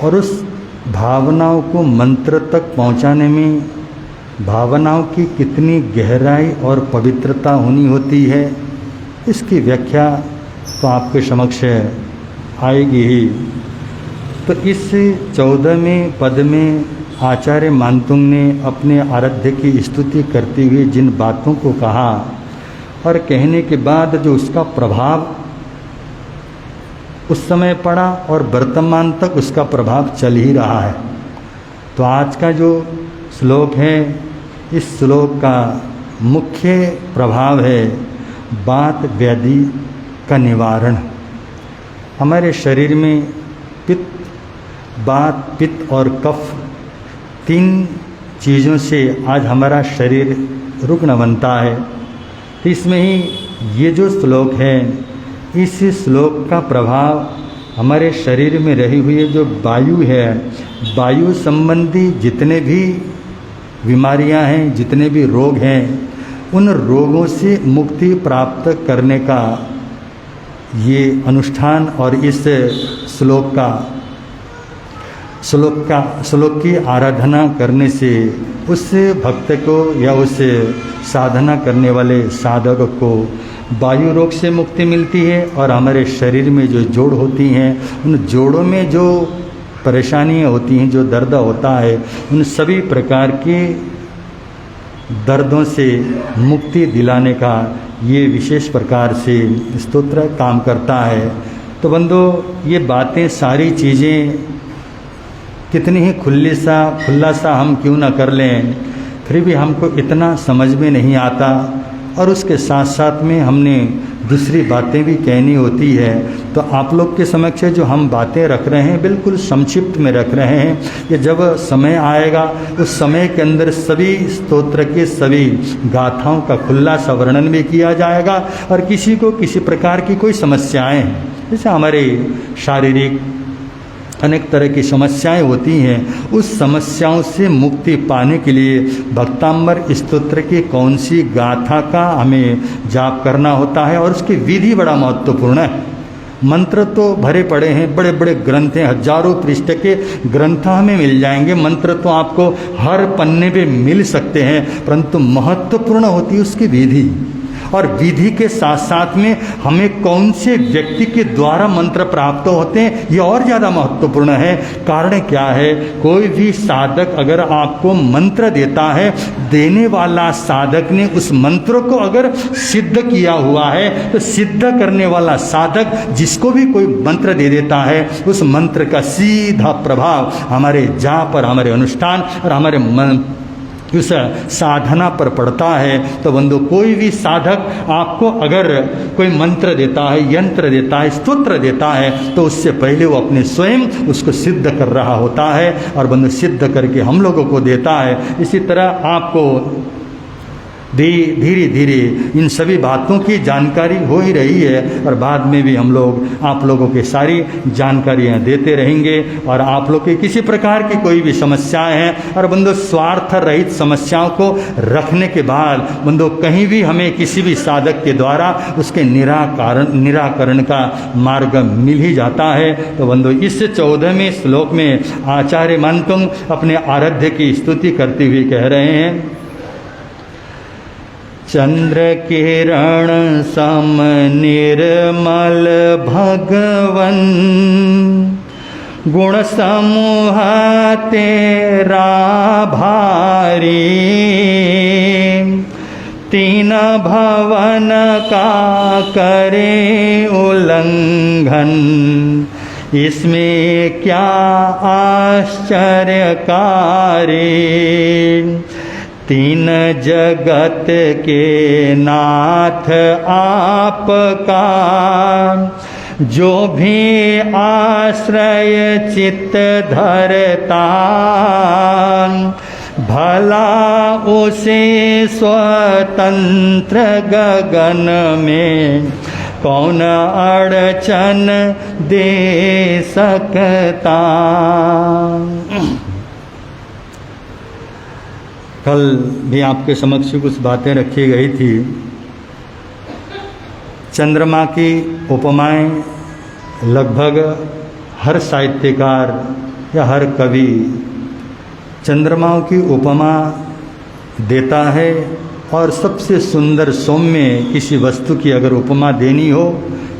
और उस भावनाओं को मंत्र तक पहुंचाने में भावनाओं की कितनी गहराई और पवित्रता होनी होती है, इसकी व्याख्या तो आपके समक्ष आएगी ही। तो इस 14वें पद में आचार्य मानतुंग ने अपने आराध्य की स्तुति करते हुए जिन बातों को कहा और कहने के बाद जो उसका प्रभाव उस समय पड़ा और वर्तमान तक उसका प्रभाव चल ही रहा है। तो आज का जो श्लोक है, इस श्लोक का मुख्य प्रभाव है वात व्याधि का निवारण। हमारे शरीर में पित्त, वात, पित्त और कफ, 3 चीज़ों से आज हमारा शरीर रुग्ण बनता है। तो इसमें ही ये जो श्लोक है, इस श्लोक का प्रभाव हमारे शरीर में रही हुई जो वायु है, वायु संबंधी जितने भी बीमारियां हैं, जितने भी रोग हैं, उन रोगों से मुक्ति प्राप्त करने का ये अनुष्ठान और इस श्लोक की आराधना करने से उस भक्त को या उस साधना करने वाले साधक को वायु रोग से मुक्ति मिलती है। और हमारे शरीर में जो जोड़ होती हैं, उन जोड़ों में जो परेशानियां होती हैं, जो दर्द होता है, उन सभी प्रकार के दर्दों से मुक्ति दिलाने का ये विशेष प्रकार से स्तोत्र काम करता है। तो बंधु, ये बातें सारी चीज़ें कितनी ही खुला सा हम क्यों ना कर लें, फिर भी हमको इतना समझ में नहीं आता। और उसके साथ साथ में हमने दूसरी बातें भी कहनी होती है। तो आप लोग के समक्ष जो हम बातें रख रहे हैं, बिल्कुल संक्षिप्त में रख रहे हैं। ये जब समय आएगा, उस समय के अंदर सभी स्तोत्र के सभी गाथाओं का खुला सा वर्णन भी किया जाएगा। और किसी को किसी प्रकार की कोई समस्याएं हैं, जैसे हमारे शारीरिक अनेक तरह की समस्याएं होती हैं, उस समस्याओं से मुक्ति पाने के लिए भक्तांबर स्तोत्र की कौन सी गाथा का हमें जाप करना होता है और उसकी विधि बड़ा महत्वपूर्ण है। मंत्र तो भरे पड़े हैं, बड़े बड़े ग्रंथ हैं, हजारों पृष्ठ के ग्रंथ हमें मिल जाएंगे। मंत्र तो आपको हर पन्ने पे मिल सकते हैं, परंतु महत्वपूर्ण होती है उसकी विधि। और विधि के साथ साथ में हमें कौन से व्यक्ति के द्वारा मंत्र प्राप्त होते हैं, ये और ज़्यादा महत्वपूर्ण है। कारण क्या है, कोई भी साधक अगर आपको मंत्र देता है, देने वाला साधक ने उस मंत्र को अगर सिद्ध किया हुआ है, तो सिद्ध करने वाला साधक जिसको भी कोई मंत्र दे देता है, उस मंत्र का सीधा प्रभाव हमारे जाप पर, हमारे अनुष्ठान और हमारे उस साधना पर पड़ता है। तो बंधु, कोई भी साधक आपको अगर कोई मंत्र देता है, यंत्र देता है, स्तोत्र देता है, तो उससे पहले वो अपने स्वयं उसको सिद्ध कर रहा होता है और बंधु सिद्ध करके हम लोगों को देता है। इसी तरह आपको धीरे धीरे इन सभी बातों की जानकारी हो ही रही है और बाद में भी हम लोग आप लोगों के सारी जानकारियाँ देते रहेंगे। और आप लोग की किसी प्रकार की कोई भी समस्याएं हैं और बंदो स्वार्थ रहित समस्याओं को रखने के बाद बंदो कहीं भी हमें किसी भी साधक के द्वारा उसके निराकरण का मार्ग मिल ही जाता है। तो बंदो इस 14वें श्लोक में आचार्य मंतुंग अपने आराध्य की स्तुति करते हुए कह रहे हैं, चंद्र किरण सम निर्मल भगवन, गुण समूह तेरा भारी, तीन भवन का करे उल्लंघन, इसमें क्या आश्चर्यकारी, तीन जगत के नाथ आपका, जो भी आश्रय चित्त धरता, भला उसे स्वतंत्र गगन में कौन अड़चन दे सकता। कल भी आपके समक्ष कुछ बातें रखी गई थी। चंद्रमा की उपमाएं लगभग हर साहित्यकार या हर कवि चंद्रमाओं की उपमा देता है और सबसे सुंदर सौम्य किसी वस्तु की अगर उपमा देनी हो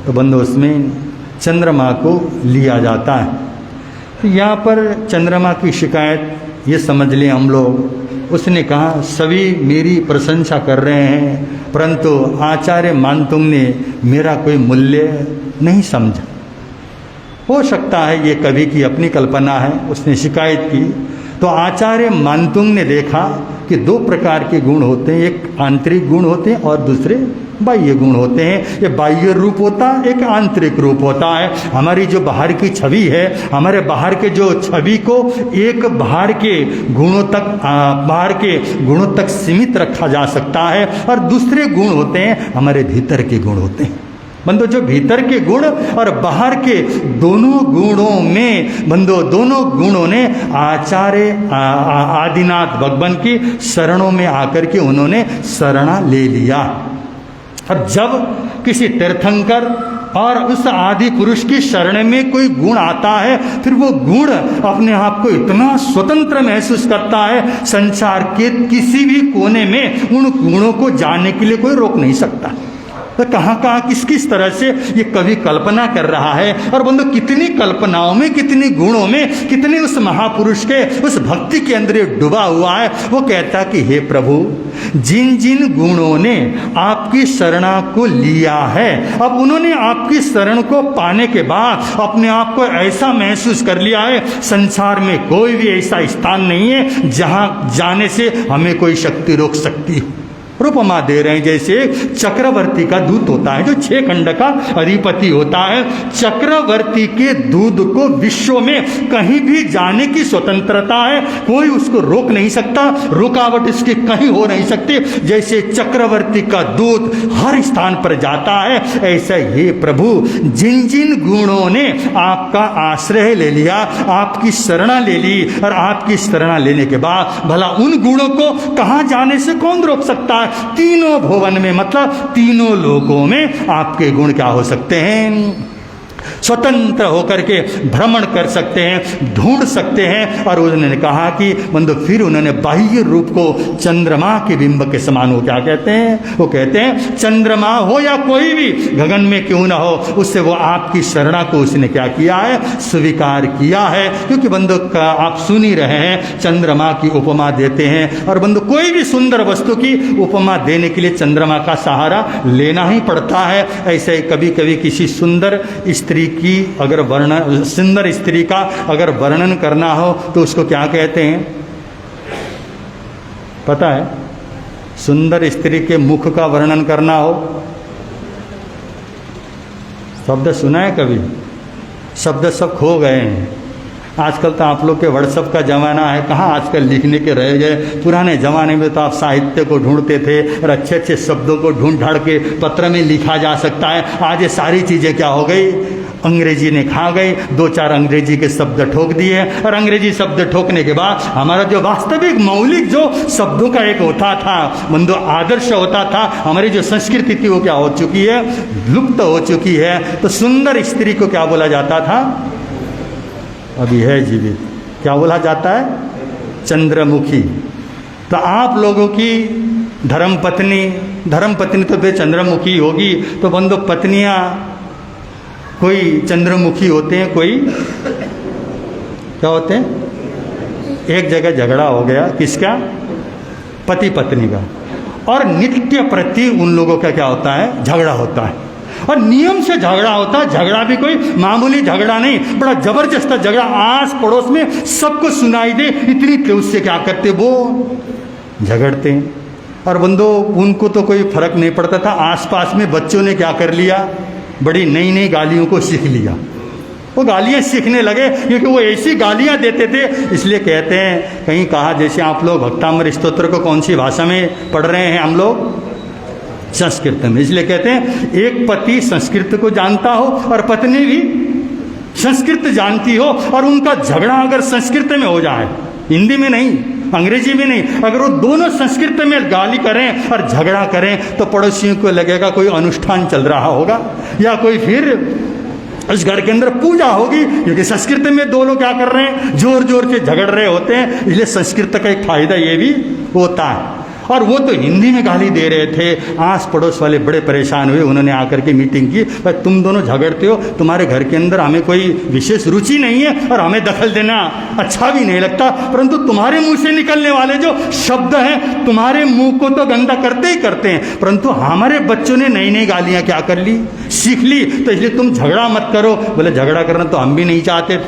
तो बंदो उसमें चंद्रमा को लिया जाता है। तो यहाँ पर चंद्रमा की शिकायत ये समझ लें हम लोग, उसने कहा सभी मेरी प्रशंसा कर रहे हैं परंतु आचार्य मानतुंग ने मेरा कोई मूल्य नहीं समझा। हो सकता है ये कवि की अपनी कल्पना है, उसने शिकायत की। तो आचार्य मानतुंग ने देखा कि दो प्रकार के गुण होते हैं, एक आंतरिक गुण होते हैं और दूसरे बाह्य गुण होते हैं। ये बाह्य रूप होता है, एक आंतरिक रूप होता है। हमारी जो बाहर की छवि है, हमारे बाहर के जो छवि को एक बाहर के गुणों तक सीमित रखा जा सकता है और दूसरे गुण होते हैं हमारे भीतर के गुण होते हैं। बंदो जो भीतर के गुण और बाहर के दोनों गुणों में बंदो दोनों गुणों ने आचार्य आदिनाथ भगवान की शरणों में आकर के उन्होंने शरणा ले लिया। और जब किसी तीर्थंकर और उस आदि पुरुष की शरण में कोई गुण आता है फिर वो गुण अपने आप को इतना स्वतंत्र महसूस करता है, संसार के किसी भी कोने में उन गुणों को जानने के लिए कोई रोक नहीं सकता। तो कहाँ कहाँ किस किस तरह से ये कवि कल्पना कर रहा है और बंदो कितनी कल्पनाओं में, कितनी गुणों में, कितने उस महापुरुष के उस भक्ति के अंदर डूबा हुआ है। वो कहता कि हे प्रभु, जिन जिन गुणों ने आपकी शरणा को लिया है, अब उन्होंने आपकी शरण को पाने के बाद अपने आप को ऐसा महसूस कर लिया है संसार में कोई भी ऐसा स्थान नहीं है जहां जाने से हमें कोई शक्ति रोक सकती है। उपमा दे रहे हैं जैसे चक्रवर्ती का दूत होता है जो 6 खंड का अधिपति होता है। चक्रवर्ती के दूत को विश्व में कहीं भी जाने की स्वतंत्रता है, कोई उसको रोक नहीं सकता, रुकावट इसकी कहीं हो नहीं सकती। जैसे चक्रवर्ती का दूत हर स्थान पर जाता है, ऐसा ये प्रभु जिन जिन गुणों ने आपका आश्रय ले लिया, आपकी शरणा ले ली और आपकी शरणा लेने के बाद भला उन गुणों को कहाँ जाने से कौन रोक सकता है। तीनों भुवन में मतलब तीनों लोकों में आपके गुण क्या हो सकते हैं, स्वतंत्र होकर के भ्रमण कर सकते हैं, ढूंढ सकते हैं। और उन्होंने कहा कि बंदो फिर उन्होंने बाह्य रूप को चंद्रमा के बिंब के समान हो क्या कहते हैं, वो कहते हैं चंद्रमा हो या कोई भी गगन में क्यों ना हो, उससे वो आपकी शरणा को उसने क्या किया है, स्वीकार किया है। क्योंकि बंदो आप सुन ही रहे हैं चंद्रमा की उपमा देते हैं और बंदो कोई भी सुंदर वस्तु की उपमा देने के लिए चंद्रमा का सहारा लेना ही पड़ता है। ऐसे कभी कभी किसी सुंदर स्त्री की अगर वर्णन, सुंदर स्त्री का अगर वर्णन करना हो तो उसको क्या कहते हैं पता है? सुंदर स्त्री के मुख का वर्णन करना हो, शब्द सुना है कभी? शब्द सब खो गए हैं। आजकल तो आप लोग के व्हाट्सअप का ज़माना है, कहाँ आजकल लिखने के रह गए। पुराने ज़माने में तो आप साहित्य को ढूंढते थे और अच्छे अच्छे शब्दों को ढूंढ ढाड़ के पत्र में लिखा जा सकता है। आज ये सारी चीज़ें क्या हो गई, अंग्रेजी ने खा गई, 2-4 अंग्रेजी के शब्द ठोक दिए और अंग्रेजी शब्द ठोकने के बाद हमारा जो वास्तविक मौलिक जो शब्दों का एक होता था, बंधु आदर्श होता था, हमारी जो संस्कृति थी वो क्या हो चुकी है, लुप्त हो चुकी है। तो सुंदर स्त्री को क्या बोला जाता था, अभी है जीवित, क्या बोला जाता है, चंद्रमुखी। तो आप लोगों की धर्मपत्नी तो बे चंद्रमुखी होगी, तो बंधु पत्नियां कोई चंद्रमुखी होते हैं, कोई क्या होते हैं। एक जगह झगड़ा हो गया, किसका, पति पत्नी का, और नित्य प्रति उन लोगों का क्या होता है, झगड़ा होता है और नियम से झगड़ा होता है। झगड़ा भी कोई मामूली झगड़ा नहीं, बड़ा जबरदस्त झगड़ा, आस पड़ोस में सबको सुनाई दे, इतनी तेज से क्या करते वो झगड़ते हैं। और बंदो उनको तो कोई फर्क नहीं पड़ता था, आसपास में बच्चों ने क्या कर लिया, बड़ी नई नई गालियों को सीख लिया। वो गालियाँ सीखने लगे क्योंकि वो ऐसी गालियाँ देते थे। इसलिए कहते हैं, कहीं कहा जैसे आप लोग भक्तामृत स्तोत्र को कौन सी भाषा में पढ़ रहे हैं, हम लोग संस्कृत में। इसलिए कहते हैं एक पति संस्कृत को जानता हो और पत्नी भी संस्कृत जानती हो, और उनका झगड़ा अगर संस्कृत में हो जाए, हिंदी में नहीं, अंग्रेजी में नहीं, अगर वो दोनों संस्कृत में गाली करें और झगड़ा करें तो पड़ोसियों को लगेगा कोई अनुष्ठान चल रहा होगा या कोई फिर उस घर के अंदर पूजा होगी, क्योंकि संस्कृत में दो लोग क्या कर रहे हैं, जोर जोर से झगड़ रहे होते हैं। इसलिए संस्कृत का एक फायदा ये भी होता है। और वो तो हिंदी में गाली दे रहे थे, आस पड़ोस वाले बड़े परेशान हुए, उन्होंने आकर के मीटिंग की, भाई तुम दोनों झगड़ते हो, तुम्हारे घर के अंदर हमें कोई विशेष रुचि नहीं है और हमें दखल देना अच्छा भी नहीं लगता, परंतु तुम्हारे मुंह से निकलने वाले जो शब्द हैं, तुम्हारे मुंह को तो गंदा करते ही करते हैं, परंतु हमारे बच्चों ने नई नई गालियाँ क्या कर ली, सीख ली, तो इसलिए तुम झगड़ा मत करो। बोले झगड़ा करना तो हम भी नहीं चाहते।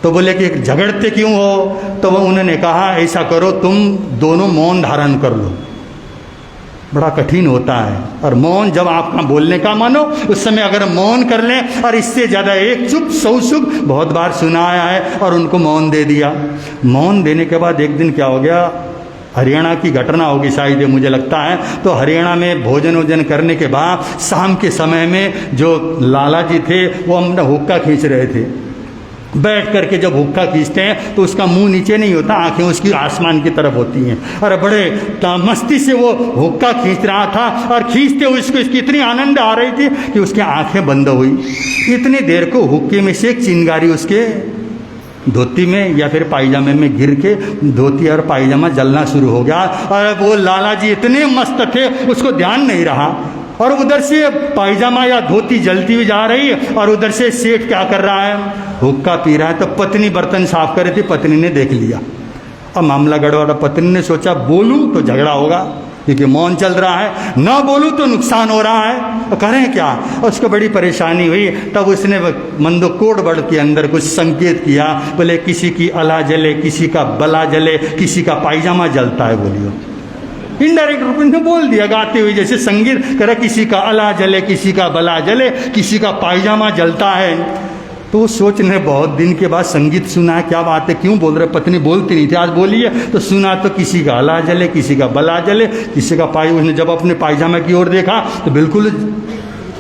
तो बोले कि झगड़ते क्यों हो, तो वो उन्होंने कहा ऐसा करो, तुम दोनों मौन धारण कर लो। बड़ा कठिन होता है, और मौन जब आपका बोलने का मानो उस समय अगर मौन कर लें, और इससे ज़्यादा एक चुप सौ चुप बहुत बार सुनाया है, और उनको मौन दे दिया। मौन देने के बाद एक दिन क्या हो गया, हरियाणा की घटना होगी शायद मुझे लगता है। तो हरियाणा में भोजन वोजन करने के बाद शाम के समय में जो लाला जी थे वो अपना हुक्का खींच रहे थे। बैठ करके जब हुक्का खींचते हैं तो उसका मुंह नीचे नहीं होता, आंखें उसकी आसमान की तरफ होती हैं, और बड़े मस्ती से वो हुक्का खींच रहा था, और खींचते हुए उसको इसकी इतनी आनंद आ रही थी कि उसकी आंखें बंद हुई। इतनी देर को हुक्के में से एक चिंगारी उसके धोती में या फिर पायजामे में गिर के धोती और पायजामा जलना शुरू हो गया, और वो लाला जी इतने मस्त थे उसको ध्यान नहीं रहा, और उधर से पायजामा या धोती जलती हुई जा रही है, और उधर से सेठ क्या कर रहा है, हुक्का पी रहा है। तो पत्नी बर्तन साफ कर रही थी, पत्नी ने देख लिया, अब मामला गड़बड़ा। पत्नी ने सोचा बोलूं तो झगड़ा होगा, क्योंकि मौन चल रहा है, ना बोलूं तो नुकसान हो रहा है, तो करें क्या। उसको बड़ी परेशानी हुई। तब उसने मंदो कोड वर्ड के अंदर कुछ संकेत किया, बोले किसी की अला जले, किसी का बला जले, किसी का पायजामा जलता है। बोलियो इनडायरेक्ट रूप में बोल दिया गाते हुए, जैसे संगीत करे, किसी का अला जले, किसी का बला जले, किसी का पायजामा जलता है। तो सोचने बहुत दिन के बाद संगीत सुना है, क्या बात है, क्यों बोल रहे, पत्नी बोलती नहीं थी, आज बोली है। तो सुना तो किसी का अला जले, किसी का बला जले, किसी का उसने जब अपने पायजामा की ओर देखा तो बिल्कुल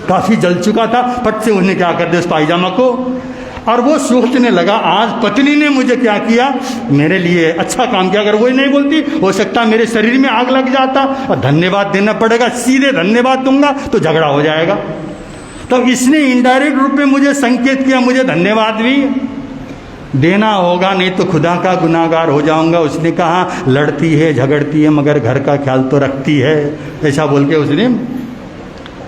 काफ़ी जल चुका था। फट से उसने क्या कर दिया उस पायजामा को, और वो सोचने लगा आज पत्नी ने मुझे क्या किया, मेरे लिए अच्छा काम किया। अगर वही नहीं बोलती हो सकता मेरे शरीर में आग लग जाता, और धन्यवाद देना पड़ेगा, सीधे धन्यवाद दूंगा तो झगड़ा हो जाएगा। तो इसने इनडायरेक्ट रूप में मुझे संकेत किया, मुझे धन्यवाद भी देना होगा, नहीं तो खुदा का गुनाहगार हो जाऊंगा। उसने कहा लड़ती है झगड़ती है मगर घर का ख्याल तो रखती है, ऐसा बोल के उसने।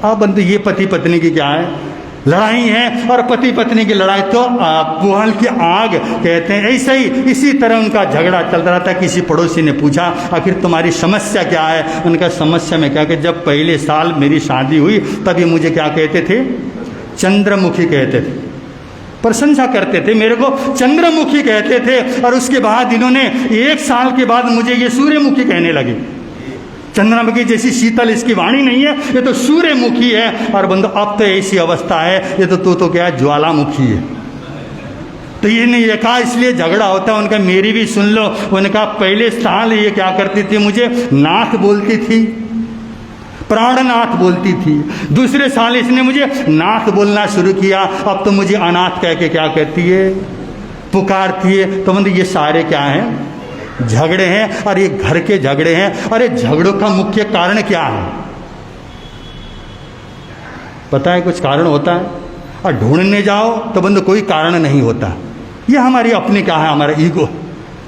अब बंधु ये पति पत्नी की क्या है, लड़ाई है, और पति पत्नी की लड़ाई तो पुहाल की आग कहते हैं। ऐसे ही इसी तरह उनका झगड़ा चल रहा था। किसी पड़ोसी ने पूछा आखिर तुम्हारी समस्या क्या है। उनका समस्या में क्या कि जब पहले साल मेरी शादी हुई तभी मुझे क्या कहते थे, चंद्रमुखी कहते थे, प्रशंसा करते थे, मेरे को चंद्रमुखी कहते थे। और उसके बाद इन्होंने 1 साल के बाद मुझे ये सूर्यमुखी कहने लगे। चंद्रमुखी जैसी शीतल इसकी वाणी नहीं है, ये तो सूर्यमुखी है। और बंदो अब तो ऐसी अवस्था है, ये तो क्या है, ज्वालामुखी है। तो ये नहीं ये कहा इसलिए झगड़ा होता है। उनका मेरी भी सुन लो। उनका पहले साल ये क्या करती थी, मुझे नाथ बोलती थी, प्राणनाथ बोलती थी। दूसरे साल इसने मुझे नाथ बोलना शुरू किया। अब तो मुझे अनाथ कह के क्या कहती है, पुकारती है। तो मतलब ये सारे क्या हैं, झगड़े हैं। और ये घर के झगड़े हैं। अरे झगड़ों का मुख्य कारण क्या है पता है? कुछ कारण होता है और ढूंढने जाओ तो बंदो कोई कारण नहीं होता। ये हमारी अपनी क्या है, हमारा ईगो।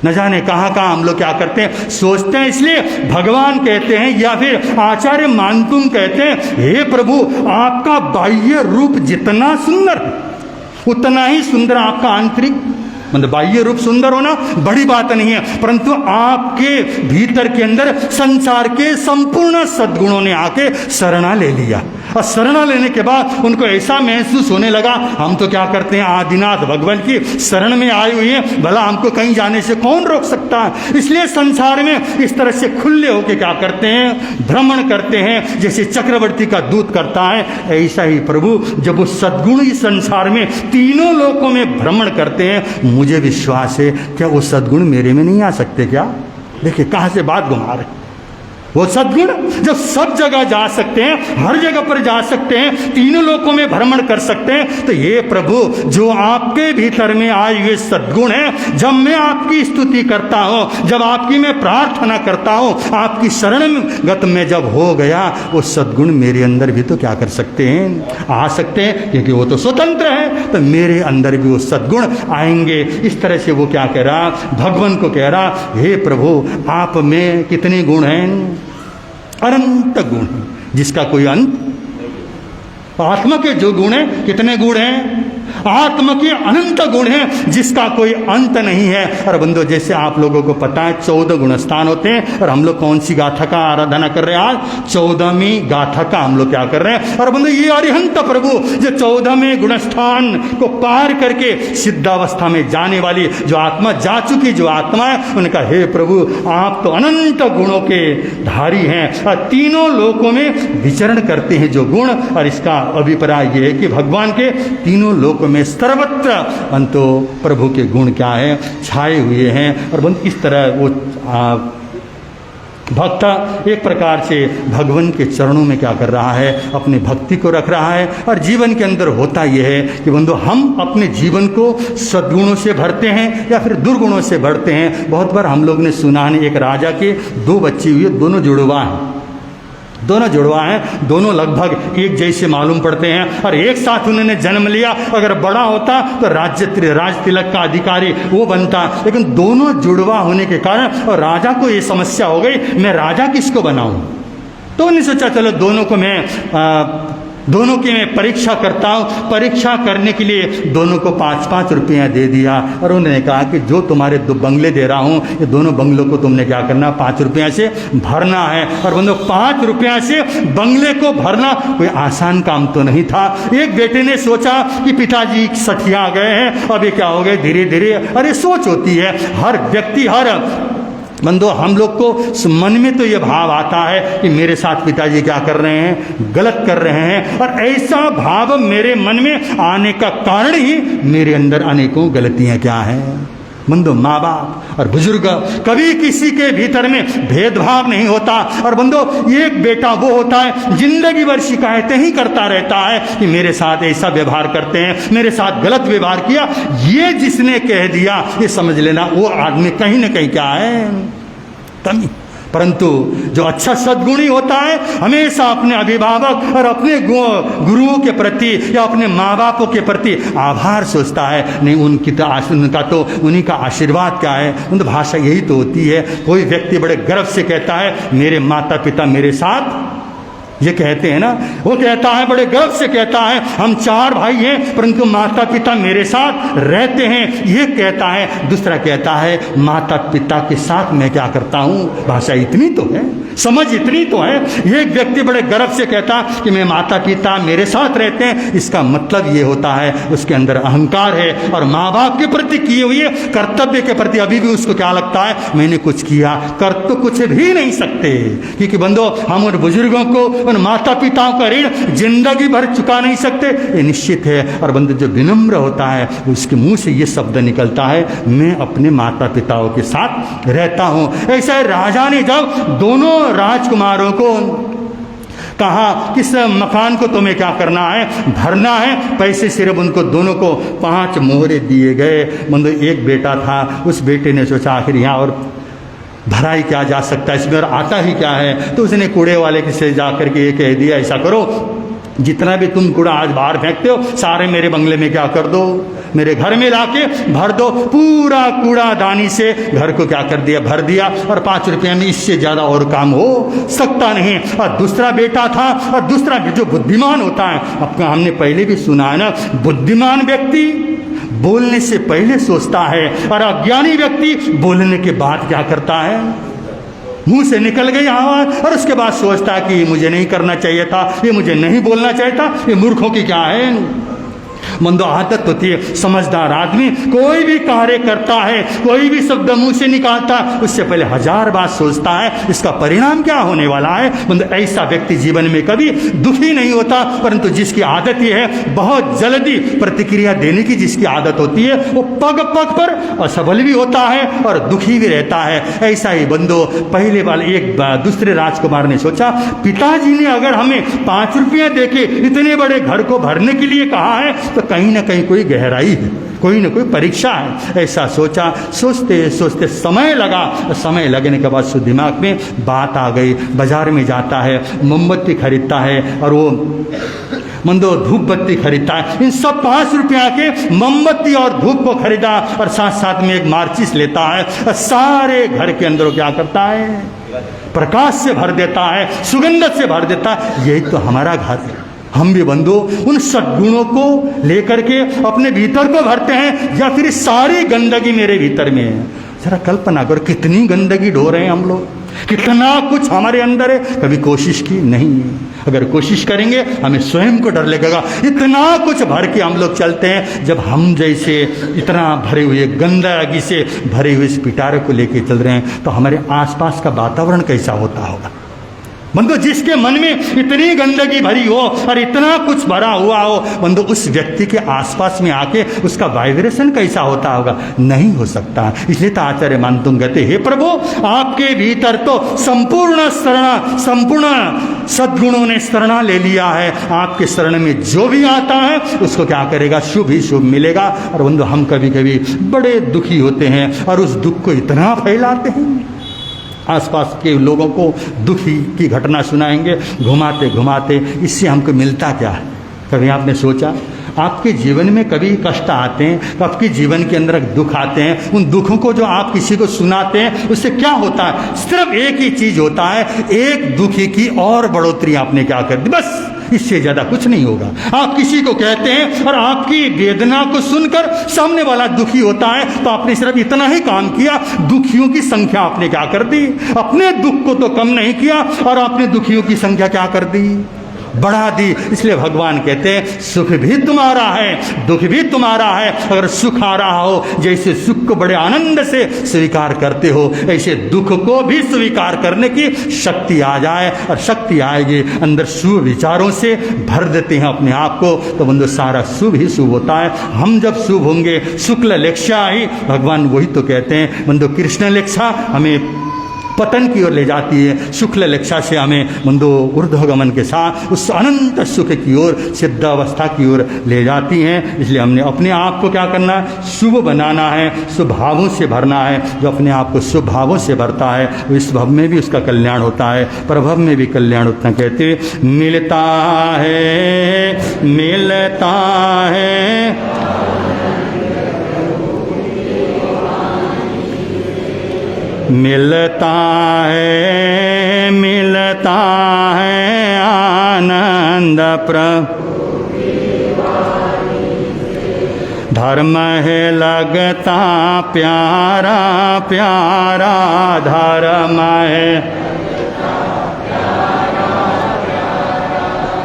न जाने कहाँ कहाँ हम लोग क्या करते हैं, सोचते हैं। इसलिए भगवान कहते हैं या फिर आचार्य मानतुम कहते हैं, हे प्रभु आपका बाह्य रूप जितना सुंदर उतना ही सुंदर आपका आंतरिक। मतलब बाह्य रूप सुंदर होना बड़ी बात नहीं है, परंतु आपके भीतर के अंदर संसार के संपूर्ण सद्गुणों ने आके शरणा ले लिया। और शरणा लेने के बाद उनको ऐसा महसूस होने लगा, हम तो क्या करते हैं, आदिनाथ भगवान की शरण में आए हुए हैं, भला हमको कहीं जाने से कौन रोक सकता है। इसलिए संसार में इस तरह से खुले होके क्या करते हैं, भ्रमण करते हैं। जैसे चक्रवर्ती का दूत करता है, ऐसा ही प्रभु जब वो सद्गुण इस संसार में तीनों लोकों में भ्रमण करते हैं, मुझे विश्वास है क्या वो सद्गुण मेरे में नहीं आ सकते क्या? देखिए कहां से बात घुमा रहे। वो सद्गुण जब सब जगह जा सकते हैं, हर जगह पर जा सकते हैं, तीनों लोकों में भ्रमण कर सकते हैं, तो ये प्रभु जो आपके भीतर में आए हुए सद्गुण है, जब मैं आपकी स्तुति करता हूं, जब आपकी मैं प्रार्थना करता हूं, आपकी शरणगत में जब हो गया, वो सद्गुण मेरे अंदर भी तो क्या कर सकते हैं, आ सकते हैं, क्योंकि वो तो स्वतंत्र है। तो मेरे अंदर भी वो सद्गुण आएंगे। इस तरह से वो क्या कह रहा, भगवान को कह रहा, हे प्रभु आप में कितने गुण हैं, अनंत गुण जिसका कोई अंत। आत्मा के जो गुण है, कितने गुण हैं, आत्मा के अनंत गुण हैं जिसका कोई अंत नहीं है। और बंदो जैसे आप लोगों को पता है 14 गुण स्थान होते हैं, और हम लोग कौन सी गाथा का आराधना कर रहे हैं, आज 14वीं गाथा का हम लोग क्या कर रहे हैं। और बंदो ये अरिहंत प्रभु जो 14वें गुणस्थान को पार करके सिद्धावस्था में जाने वाली जो आत्मा जा चुकी, जो आत्मा है, उनका हे प्रभु आप तो अनंत गुणों के धारी हैं और तीनों लोकों में विचरण करते हैं जो गुण। और इसका अभिप्राय ये है कि भगवान के तीनों लोकों में सर्वत्र अंतो प्रभु के गुण क्या है, छाए हुए हैं। और बंद इस तरह वो भक्त एक प्रकार से भगवान के चरणों में क्या कर रहा है, अपनी भक्ति को रख रहा है। और जीवन के अंदर होता यह है कि बंधु हम अपने जीवन को सद्गुणों से भरते हैं या फिर दुर्गुणों से भरते हैं। बहुत बार हम लोग ने सुना है, एक राजा के 2 बच्चे हुए, दोनों जुड़वा हैं, दोनों लगभग एक जैसे मालूम पड़ते हैं और एक साथ उन्होंने जन्म लिया। अगर बड़ा होता तो राज तिलक का अधिकारी वो बनता, लेकिन दोनों जुड़वा होने के कारण और राजा को ये समस्या हो गई, मैं राजा किसको बनाऊं। तो उन्होंने सोचा चलो दोनों की मैं परीक्षा करता हूँ। परीक्षा करने के लिए दोनों को 5-5 रुपया दे दिया और उन्होंने कहा कि जो तुम्हारे 2 बंगले दे रहा हूँ, ये दोनों बंगलों को तुमने क्या करना, 5 रुपया से भरना है। और बंदो 5 रुपया से बंगले को भरना कोई आसान काम तो नहीं था। एक बेटे ने सोचा कि पिताजी सठिया गए हैं, अब ये क्या हो गए, धीरे धीरे, अरे सोच होती है हर व्यक्ति, हर बंदो हम लोग को मन में तो ये भाव आता है कि मेरे साथ पिताजी क्या कर रहे हैं, गलत कर रहे हैं। और ऐसा भाव मेरे मन में आने का कारण ही मेरे अंदर अनेकों गलतियां क्या हैं। बंदो माँ बाप और बुजुर्ग कभी किसी के भीतर में भेदभाव नहीं होता। और बंदो एक बेटा वो होता है जिंदगी भर शिकायतें ही करता रहता है कि मेरे साथ ऐसा व्यवहार करते हैं, मेरे साथ गलत व्यवहार किया। ये जिसने कह दिया, ये समझ लेना वो आदमी कहीं ना कहीं क्या है, कमी। परंतु जो अच्छा सद्गुणी होता है हमेशा अपने अभिभावक और अपने गुरुओं के प्रति या अपने माँ बापों के प्रति आभार सोचता है। नहीं उनका तो उन्हीं का आशीर्वाद क्या है, उन भाषा यही तो होती है। कोई व्यक्ति बड़े गर्व से कहता है मेरे माता पिता मेरे साथ, ये कहते हैं ना, वो कहता है बड़े गर्व से कहता है हम 4 भाई हैं परंतु माता पिता मेरे साथ रहते हैं, ये कहता है। दूसरा कहता है माता पिता के साथ मैं क्या करता हूँ। भाषा इतनी तो है, समझ इतनी तो है। एक व्यक्ति बड़े गर्व से कहता कि मैं माता पिता मेरे साथ रहते हैं, इसका मतलब ये होता है उसके अंदर अहंकार है और माँ बाप के प्रति किए हुए कर्तव्य के प्रति अभी भी उसको क्या लगता है, मैंने कुछ किया, कर तो कुछ भी नहीं सकते। क्योंकि बंदो हम उन बुजुर्गों को अपने माता पिताओं का ऋण जिंदगी भर चुका नहीं सकते, ये निश्चित है। और बंदे जो विनम्र होता है उसके मुंह से ये शब्द निकलता है, मैं अपने माता पिताओं के साथ रहता हूँ। ऐसा राजा ने जब दोनों राजकुमारों को कहा किस मकान को तुम्हें क्या करना है, भरना है, पैसे सिर्फ उनको दोनों को 5 मोहरे दिए गए। मतलब एक बेटा था, उस बेटे ने सोचा आखिर यहाँ और भरा ही क्या जा सकता है, इसमें और आता ही क्या है। तो उसने कूड़े वाले के से जा करके ये कह दिया, ऐसा करो जितना भी तुम कूड़ा आज बाहर फेंकते हो सारे मेरे बंगले में क्या कर दो, मेरे घर में लाके भर दो। पूरा कूड़ा दानी से घर को क्या कर दिया, भर दिया। और 5 रुपये में इससे ज़्यादा और काम हो सकता नहीं। और दूसरा बेटा था, और दूसरा जो बुद्धिमान होता है, अपना हमने पहले भी सुना है ना, बुद्धिमान व्यक्ति बोलने से पहले सोचता है, और अज्ञानी व्यक्ति बोलने के बाद क्या करता है, मुंह से निकल गई आवाज और उसके बाद सोचता है कि ये मुझे नहीं करना चाहिए था, ये मुझे नहीं बोलना चाहिए था। ये मूर्खों की क्या है, मंदो आदत होती है। समझदार आदमी कोई भी कार्य करता है, कोई भी शब्द मुंह से निकालता है, उससे पहले 1000 बार सोचता है इसका परिणाम क्या होने वाला है। मतलब ऐसा व्यक्ति जीवन में कभी दुखी नहीं होता, परंतु जिसकी आदत ये है बहुत जल्दी प्रतिक्रिया देने की, जिसकी आदत होती है वो पग पग पर असफल भी होता है और दुखी भी रहता है। ऐसा ही बंदो पहले वाले एक दूसरे राजकुमार ने सोचा, पिताजी ने अगर हमें 5 रुपये देके इतने बड़े घर को भरने के लिए कहा है तो कहीं ना कहीं कोई गहराई है, कोई ना कोई परीक्षा है। ऐसा सोचा, सोचते सोचते समय लगा। समय लगने के बाद उसके दिमाग में बात आ गई। बाजार में जाता है, मोमबत्ती खरीदता है और वो मंदो धूप बत्ती खरीदता है। इन सब 5 रुपया के मोमबत्ती और धूप को खरीदा और साथ साथ में एक माचिस लेता है और सारे घर के अंदर क्या करता है, प्रकाश से भर देता है, सुगंध से भर देता है। यही तो हमारा घर है। हम भी बंधु उन सद्गुणों को लेकर के अपने भीतर को भरते हैं, या फिर सारी गंदगी मेरे भीतर में है। जरा कल्पना करो कितनी गंदगी ढो रहे हैं हम लोग, कितना कुछ हमारे अंदर है, कभी कोशिश की नहीं। अगर कोशिश करेंगे हमें स्वयं को डर लगेगा, इतना कुछ भर के हम लोग चलते हैं। जब हम जैसे इतना भरे हुए गंदगी से भरे हुए इस पिटारे को लेके चल रहे हैं तो हमारे आसपास का वातावरण कैसा होता होगा। बंदो जिसके मन में इतनी गंदगी भरी हो और इतना कुछ भरा हुआ हो, बंदो उस व्यक्ति के आसपास में आके उसका वाइब्रेशन कैसा होता होगा, नहीं हो सकता। इसलिए तो आचार्य मानतुंग कहते, हे प्रभु आपके भीतर तो संपूर्ण सद्गुणों ने शरणा ले लिया है। आपके शरण में जो भी आता है उसको क्या करेगा, शुभ ही शुभ मिलेगा। और बंदो हम कभी कभी बड़े दुखी होते हैं और उस दुख को इतना फैलाते हैं, आसपास के लोगों को दुखी की घटना सुनाएंगे घुमाते घुमाते। इससे हमको मिलता क्या है? कभी आपने सोचा आपके जीवन में कभी कष्ट आते हैं, आपके जीवन के अंदर दुख आते हैं, उन दुखों को जो आप किसी को सुनाते हैं उससे क्या होता है? सिर्फ एक ही चीज होता है, एक दुखी की और बढ़ोतरी आपने क्या कर दी, बस इससे ज्यादा कुछ नहीं होगा। आप किसी को कहते हैं और आपकी वेदना को सुनकर सामने वाला दुखी होता है तो आपने सिर्फ इतना ही काम किया, दुखियों की संख्या आपने क्या कर दी, अपने दुख को तो कम नहीं किया और आपने दुखियों की संख्या क्या कर दी, बढ़ा दी। इसलिए भगवान कहते हैं सुख भी तुम्हारा है, दुख भी तुम्हारा है। अगर सुख आ रहा हो, जैसे सुख को बड़े आनंद से स्वीकार करते हो, ऐसे दुख को भी स्वीकार करने की शक्ति आ जाए, और शक्ति आएगी अंदर शुभ विचारों से भर देते हैं अपने आप को, तो बंधु सारा शुभ ही शुभ होता है। हम जब शुभ होंगे, शुक्ल लेक्षा ही, भगवान वही तो कहते हैं बंधु कृष्ण लेक्षा हमें पतन की ओर ले जाती है, शुक्ल लेक्षा से हमें बंधु ऊर्ध्वगमन के साथ उस अनंत सुख की ओर, सिद्धावस्था की ओर ले जाती हैं। इसलिए हमने अपने आप को क्या करना है, शुभ बनाना है, शुभ भावों से भरना है। जो अपने आप को शुभ भावों से भरता है वो इस भव में भी उसका कल्याण होता है, परभव में भी कल्याण होता है। कहते मिलता है मिलता है मिलता है आनंद धर्म है लगता प्यारा प्यारा, धर्म है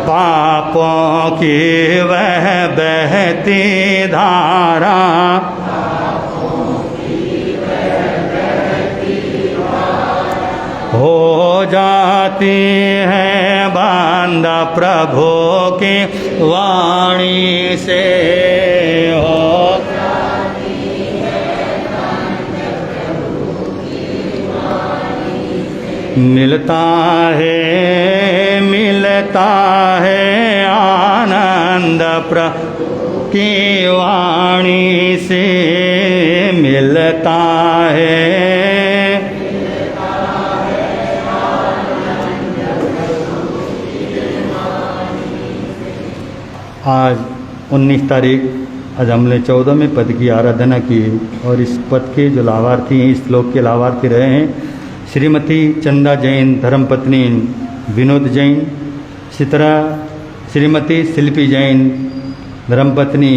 पापों की वह बहती धारा, हो जाती है आनंद प्रभु की वाणी से हो। मिलता है आनंद प्रभु की वाणी से मिलता है। आज 19 तारीख, आज हमने 14वें पद की आराधना की और इस पद के जो लाभार्थी हैं, इस श्लोक के लाभार्थी रहे हैं श्रीमती चंदा जैन, धर्मपत्नी विनोद जैन, इसी तरह श्रीमती शिल्पी जैन, धर्मपत्नी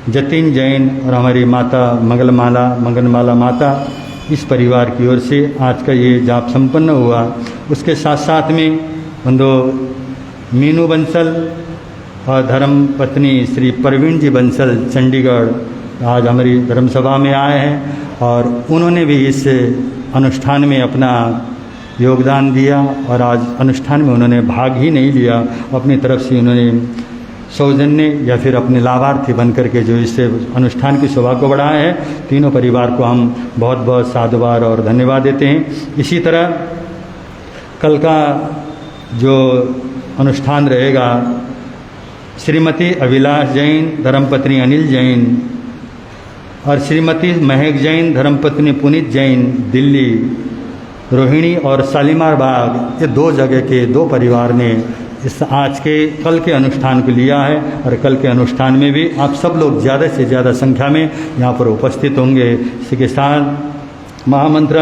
जतिन जैन और हमारी माता मंगलमाला माता, इस परिवार की ओर से आज का ये जाप संपन्न हुआ। उसके साथ साथ में उन दो मीनू बंसल और धर्मपत्नी श्री प्रवीण जी बंसल चंडीगढ़ आज हमारी धर्मसभा में आए हैं और उन्होंने भी इस अनुष्ठान में अपना योगदान दिया और आज अनुष्ठान में उन्होंने भाग ही नहीं लिया, अपनी तरफ से उन्होंने सौजन्य या फिर अपने लाभार्थी बनकर के जो इस अनुष्ठान की शोभा को बढ़ाया है। तीनों परिवार को हम बहुत बहुत साधुवाद और धन्यवाद देते हैं। इसी तरह कल का जो अनुष्ठान रहेगा, श्रीमती अभिलाष जैन, धर्मपत्नी अनिल जैन और श्रीमती महक जैन, धर्मपत्नी पुनीत जैन, दिल्ली, रोहिणी और शालीमार बाग, ये दो जगह के दो परिवार ने इस आज के कल के अनुष्ठान को लिया है और कल के अनुष्ठान में भी आप सब लोग ज़्यादा से ज़्यादा संख्या में यहाँ पर उपस्थित होंगे। इसी के साथ महामंत्र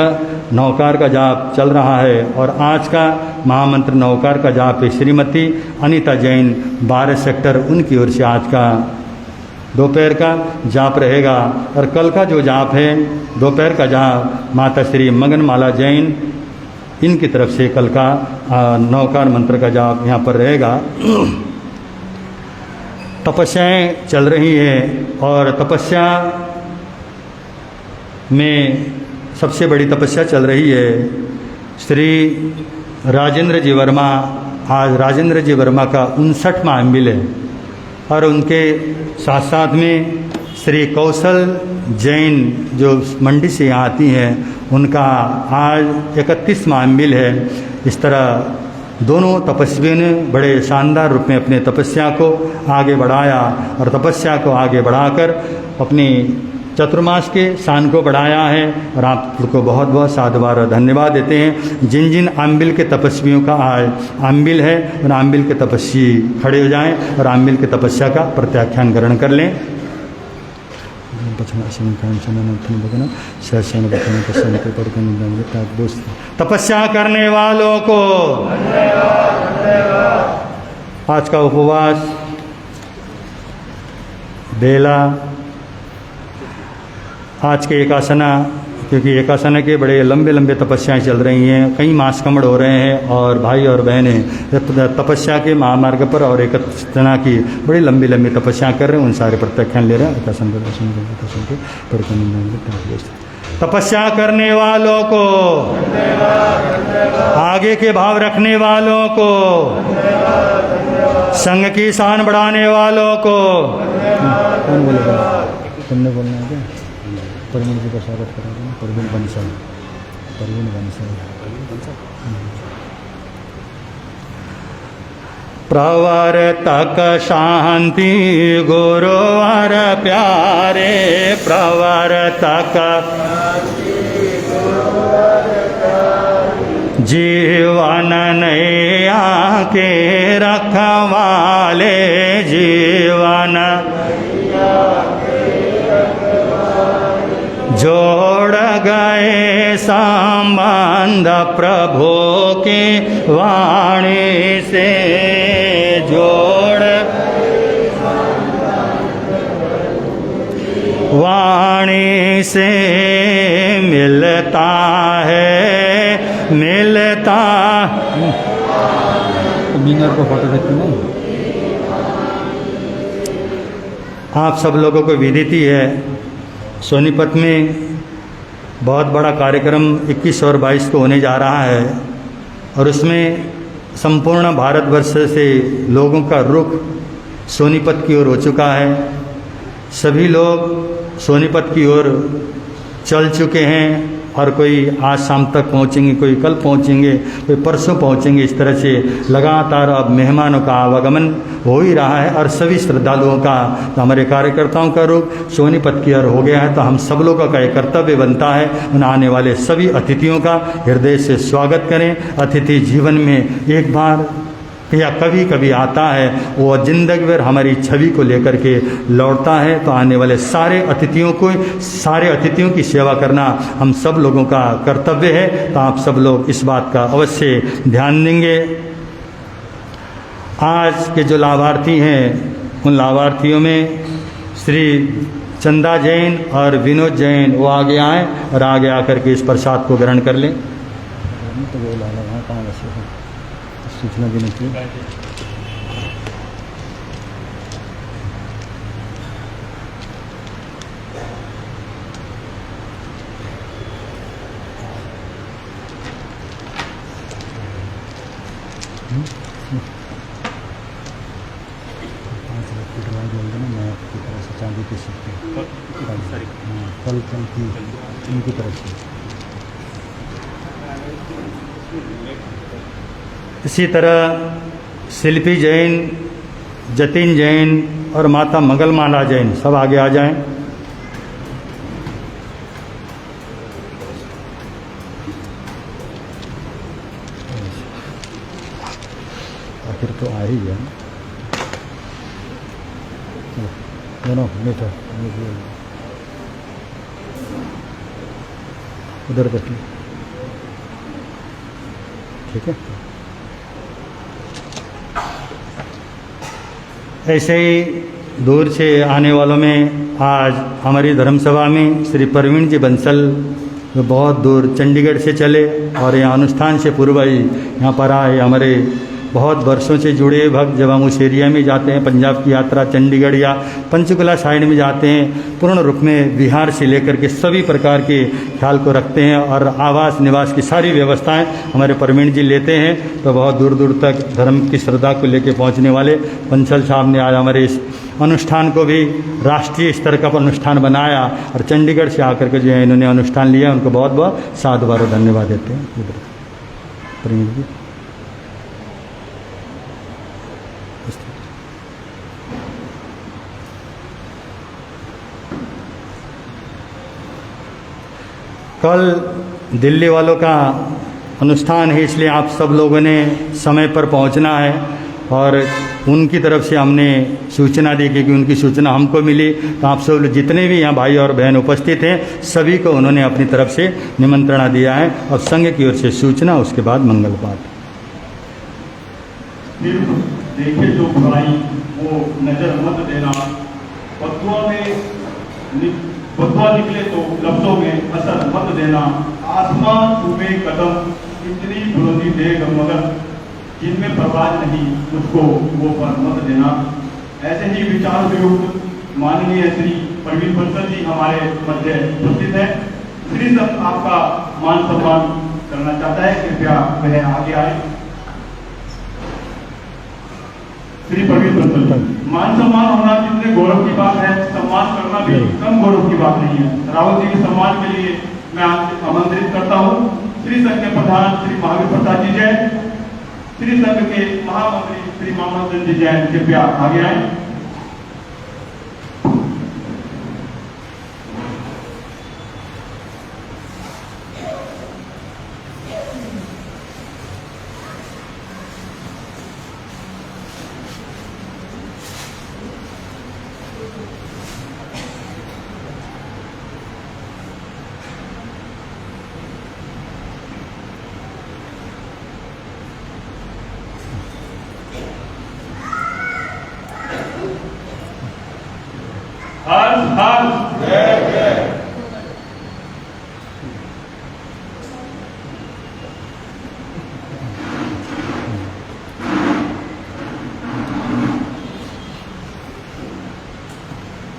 नवकार का जाप चल रहा है और आज का महामंत्र नवकार का जाप है श्रीमती अनीता जैन, 12 सेक्टर, उनकी ओर से आज का दोपहर का जाप रहेगा। और कल का जो जाप है दोपहर का जाप माता श्री मगनमाला जैन, इनकी तरफ से कल का नवकार मंत्र का जाप यहाँ पर रहेगा। तपस्याएं चल रही है और तपस्या में सबसे बड़ी तपस्या चल रही है श्री राजेंद्र जी वर्मा। आज राजेंद्र जी वर्मा का 59वां अम्बिल है और उनके साथ साथ में श्री कौशल जैन जो मंडी से यहाँ आती हैं, उनका आज 31वां अम्बिल है। इस तरह दोनों तपस्वियों ने बड़े शानदार रूप में अपने तपस्या को आगे बढ़ाया और तपस्या को आगे बढ़ाकर अपनी चतुर्मास के शान को बढ़ाया है और आपको बहुत बहुत साधुवाद और धन्यवाद देते हैं। जिन जिन आम्बिल के तपस्वियों का आज आम्बिल है, उन आम्बिल के तपस्वी खड़े हो जाएं और आम्बिल के तपस्या का प्रत्याख्यान ग्रहण कर लें। तपस्या करने वालों को आज का उपवास बेला, आज के एकासना, क्योंकि एकासना के बड़े लंबे लंबे तपस्याएं चल रही हैं, कई मास कमड़ हो रहे हैं और भाई और बहनें तपस्या के महामार्ग पर और एकासना की बड़ी लंबी लंबी तपस्या कर रहे हैं, उन सारे प्रत्याख्यान ले रहे हैं। एकासन तपस्या करने वालों को, आगे के भाव रखने वालों को, संघ की शान बढ़ाने वालों को, कौन बोलेगा? तुमने बोलना है क्या? परवीन जी का स्वागत करेंगे। परवीन बंसल, परवीन बंसल। प्रवर तक शांति गुरुवर प्यारे, प्रवर तक जीवन नैया के रखवाले, जीवन जोड़ गए संबंध प्रभु की वाणी से, जोड़ वाणी से मिलता है, मिलता। मिनर को फोटो देखते नहीं, आप सब लोगों को विदित है सोनीपत में बहुत बड़ा कार्यक्रम 21 और 22 को होने जा रहा है और उसमें संपूर्ण भारतवर्ष से लोगों का रुख सोनीपत की ओर हो चुका है। सभी लोग सोनीपत की ओर चल चुके हैं और कोई आज शाम तक पहुंचेंगे, कोई कल पहुंचेंगे, कोई परसों पहुंचेंगे। इस तरह से लगातार अब मेहमानों का आवागमन हो ही रहा है और सभी श्रद्धालुओं का, तो हमारे कार्यकर्ताओं का रुख सोनीपत की ओर हो गया है। तो हम सब लोगों का एक कर्तव्य बनता है उन आने वाले सभी अतिथियों का हृदय से स्वागत करें। अतिथि जीवन में एक बार या कभी कभी आता है, वो जिंदगी भर हमारी छवि को लेकर के लौटता है। तो आने वाले सारे अतिथियों की सेवा करना हम सब लोगों का कर्तव्य है। तो आप सब लोग इस बात का अवश्य ध्यान देंगे। आज के जो लाभार्थी हैं उन लाभार्थियों में श्री चंदा जैन और विनोद जैन वो आगे आएँ और आगे आकर के इस प्रसाद को ग्रहण कर लें। तो वो लाला वहाँ कहाँ वैसे है, सूचना देनी चाहिए। मैं आपकी तरफ से चांदी की कल की इनकी तरफ से। इसी तरह शिल्पी जैन, जतिन जैन और माता मंगलमाला जैन सब आगे आ जाएं। आखिर तो आ ही गया दोनों मीठा उधर बैठिए, ठीक है। ऐसे ही दूर से आने वालों में आज हमारी धर्मसभा में श्री प्रवीण जी बंसल जो बहुत दूर चंडीगढ़ से चले और यहाँ अनुष्ठान से पूर्व ही यहाँ पर आए। हमारे बहुत वर्षों से जुड़े भक्त जब हम उस एरिया में जाते हैं, पंजाब की यात्रा चंडीगढ़ या पंचकुला साइड में जाते हैं, पूर्ण रूप में बिहार से लेकर के सभी प्रकार के ख्याल को रखते हैं और आवास निवास की सारी व्यवस्थाएं हमारे प्रवीण जी लेते हैं। तो बहुत दूर दूर तक धर्म की श्रद्धा को लेकर पहुंचने वाले बंसल साहब ने आज हमारे इस अनुष्ठान को भी राष्ट्रीय स्तर का अनुष्ठान बनाया और चंडीगढ़ से आकर के जो है इन्होंने अनुष्ठान लिया, उनको बहुत बहुत साधुवाद और धन्यवाद देते हैं। प्रवीण जी कल दिल्ली वालों का अनुष्ठान है, इसलिए आप सब लोगों ने समय पर पहुंचना है और उनकी तरफ से हमने सूचना दी क्योंकि उनकी सूचना हमको मिली। तो आप सब जितने भी यहाँ भाई और बहन उपस्थित हैं सभी को उन्होंने अपनी तरफ से निमंत्रणा दिया है और संघ की ओर से सूचना, उसके बाद मंगल पाठ। देखिए जो बुराई वो नजर मत देना, बदुआ निकले तो लफ्जों में असर मत देना, आसमान छूबे कदम इतनी बुलंदी देगा मगर जिनमें प्रवाज नहीं उसको वो पर मत देना। ऐसे ही विचार प्रयुक्त माननीय श्री प्रवीण बंसल जी हमारे मध्य उपस्थित है। श्री सब आपका मान सम्मान करना चाहता है, कृपया वह आगे आए। श्री प्रवीण बंसल, मान सम्मान होना जितने गौरव की बात है, सम्मान करना भी कम गौरव की बात नहीं है। रावत जी के सम्मान के लिए मैं आपसे आमंत्रित करता हूँ। श्री संघ के प्रधान श्री महावीर प्रसाद जी जैन, श्री संघ के महामंत्री श्री मामन जी जैन कृपया आगे आए।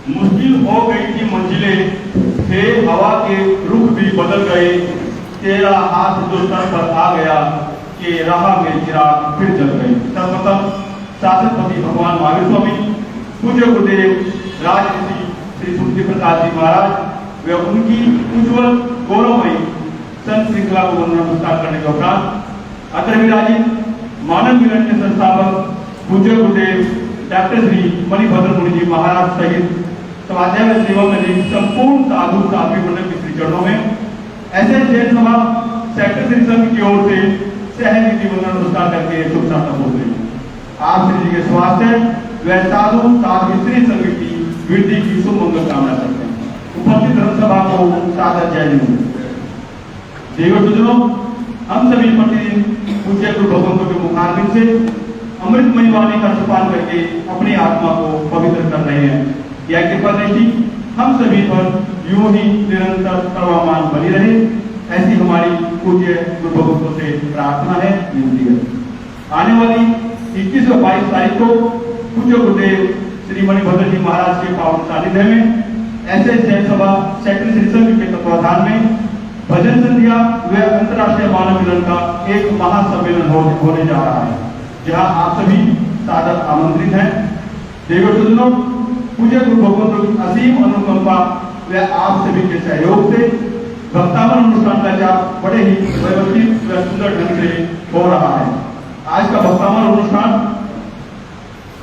मुश्किल हो गई थी मंजिलें, थे हवा के रुख भी बदल गए, तेरा हाथ जो सर पर आ गया के राह में चिराग फिर जल गए। सर्वप्रथम शासनपति भगवान महावीर स्वामी, पूज्य गुरुदेव राजऋषि श्री सुखदेव प्रकाश जी महाराज व उनकी उज्जवल गौरवमयी संत श्रृंखला को वंदना नमस्कार करने के उपरांत अत्र विराजित मानव मिलन के संस्थापक पूज्य गुरुदेव डॉक्टर श्री मणिभद्र मुनि जी महाराज सहित स्वाध्याय व सेवा में लिप्त संपूर्ण साधु साध्वी मंडल के श्री चरणों में ऐसे जैन सभा सेक्टर श्री संघ की ओर से सहज वंदना नमस्कार करके शुभ प्रार्थना बोल रहे हैं। आप श्री जी के स्वास्थ्य व साधु साध्वी श्री संघ की वृद्धि की शुभ मंगल कामना करते हैं। उपस्थित धर्म सभा को सादर जय हिंद। देवसुजनों, हम सभी प्रतिदिन पूज्य गुरु भगवंतों के मुखारबिंद से अमृतमयी वाणी का सुपान करके अपनी आत्मा को पवित्र कर रहे हैं। यह कृपा दृष्टि हम सभी पर यूं ही निरंतर प्रवाहमान बनी रहे, ऐसी हमारी पूज्य गुरु भगवंतों से प्रार्थना है, विनती है। आने वाली 21 और 22 तारीख को पूज्य गुरुदेव श्री मणिभद्र जी महाराज के पावन सानिध्य में ऐसे जैन सभा सेक्टर श्री संघ के तत्वाधान में भजन संध्या व अंतर्राष्ट्रीय मानव मिलन का एक महासम्मेलन होने जा रहा है, जहां आप सभी सादर आमंत्रित हैं। देवसुजनों, पूज्य गुरु भगवंतों की असीम अनुकंपा व आप सभी के सहयोग से भक्तावन अनुष्ठान का जाप बड़े ही व्यवस्थित व सुंदर ढंग से हो रहा है। आज का भक्तावन अनुष्ठान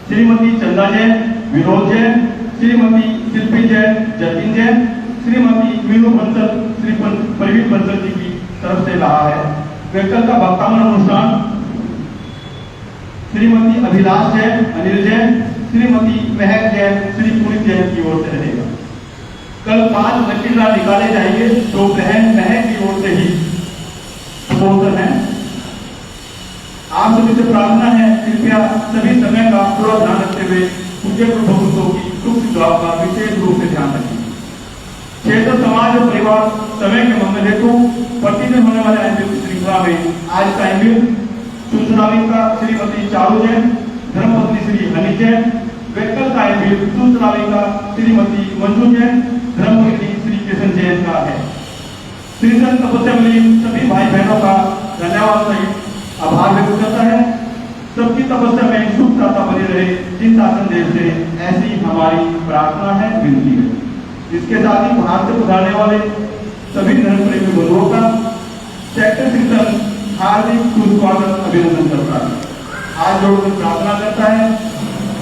श्रीमती चंदा जैन, विनोद जैन, श्रीमती शिल्पी जैन, जतिन जैन, श्रीमती मीनू बंसल, श्री प्रवीण बंसल जी की तरफ से रहा है। कल का भक्तावन अनुष्ठान श्रीमती अभिलाष जैन, अनिल जैन, श्रीमती महक जैन, श्री पुनित जैन की ओर से रहेगा। कल 5 लकीर निकाले जाएंगे, जो बहन महक की ओर से ही स्पॉन्सर है। आप सभी से प्रार्थना है, कृपया सभी समय का पूरा ध्यान रखते हुए पूज्य गुरु भगवंतों की सुख दुआ का विशेष रूप से ध्यान रखें। क्षेत्र, समाज और परिवार समय के मंगल हेतु प्रतिदिन होने वाले एमबीए श्रृंखला में आज का एमबीए सूचनाविका श्रीमती चारू जैन, धर्मपत्नी श्री हनी जैन, कल का एमबीए सूचनाविका श्रीमती मंजू जैन, धर्मपत्नी श्री किशन जैन का है। श्री संत तपस्या में सभी भाई बहनों का धन्यवाद सहित आभार व्यक्त करता है। सबकी तपस्या में सुख प्राप्त बनी रहे, जिन शासन देव से ऐसी हमारी प्रार्थना है, विनती है। इसके साथ ही बाहर से पधारने वाले सभी धर्म प्रेमी बंधुओं का सेक्टर श्री संघ हार्दिक सुस्वागत अभिनंदन करता है। आज जोड़कर प्रार्थना करता है,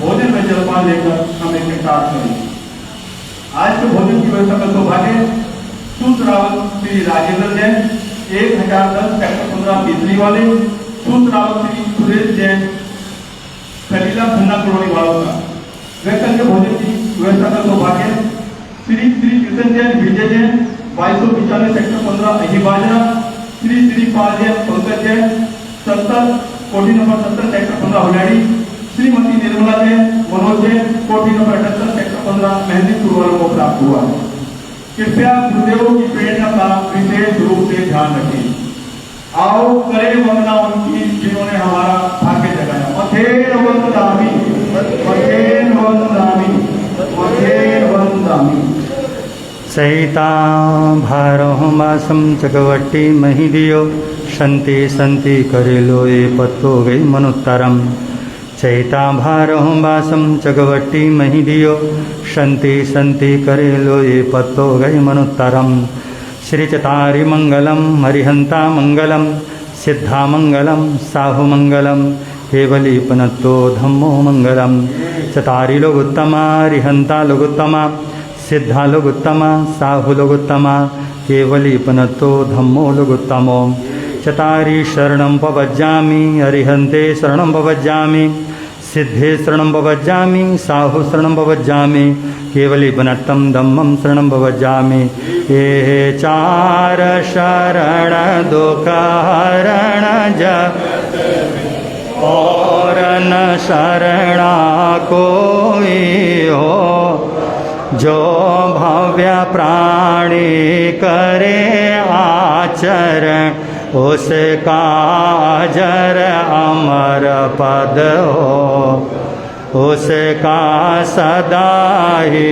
भोजन में जलपान लेकर हम एक साथ करें। आज के भोजन की व्यवस्था का सौभाग्य सूत्रावत श्री राजेंद्र जैन, 1010 सेक्टर 15 बिजली वाले, सूत्रावत श्री सुरेश जैन, खलीला खन्ना कॉलोनी वालों का। कल के भोजन की व्यवस्था का सौभाग्य श्री कृष्ण जैन, विजय जैन, 2295 सेक्टर 15 अही बाजरा, श्री पाल जैन, पंकज जैन, 70 कोठी नंबर 70 सेक्टर 15 हुलाड़ी, श्रीमती निर्मला जैन, मनोज जैन, कोठी नंबर 78 सेक्टर 15 मेहंदीपुर वालों को प्राप्त हुआ है। कृपया गुरुदेवों की प्रेरणा का विशेष रूप से ध्यान रखें। आओ करे वंदना उनकी जिन्होंने हमारा भाग्य जगाया। मथेर वंदनामि, मथेर वंदनामि, मथेर वंदनामि। सहिता भारह मासम चकवट्टी मही दियो, संति संति करेलो ये पत्तो गई मनुत्तरम। चैता भारह मासम चकवट्टी मही दियो, संति संति करेलो ये पत्तो गई मनुत्तरम। श्री चतारि मंगलम, हरिहंता मंगलम, सिद्धा मंगलम, साहु मंगलम, केवली पनत्तो धम्मो मंगलम। चतारि लोगोत्तमा, हरिहंता लोगोत्तमा, सिद्धा लोगोत्तमा, साहु लोगोत्तमा, केवली पनत्तो धम्मो लोगोत्तमो। चतारि शरणं पवज्जामि, हरिहंते शरणं पवज्जामि, सिद्धे शरणं पवज्जामि, साहु शरणं पवज्जामि, केवली पनत्तं धम्मं शरणं पवज्जामि। ये चार शरण दुख हरण जगत और न शरणा कोई हो, जो भव्य प्राणी करे आचरण, उसका अजर अमर पद हो, उसका सदा ही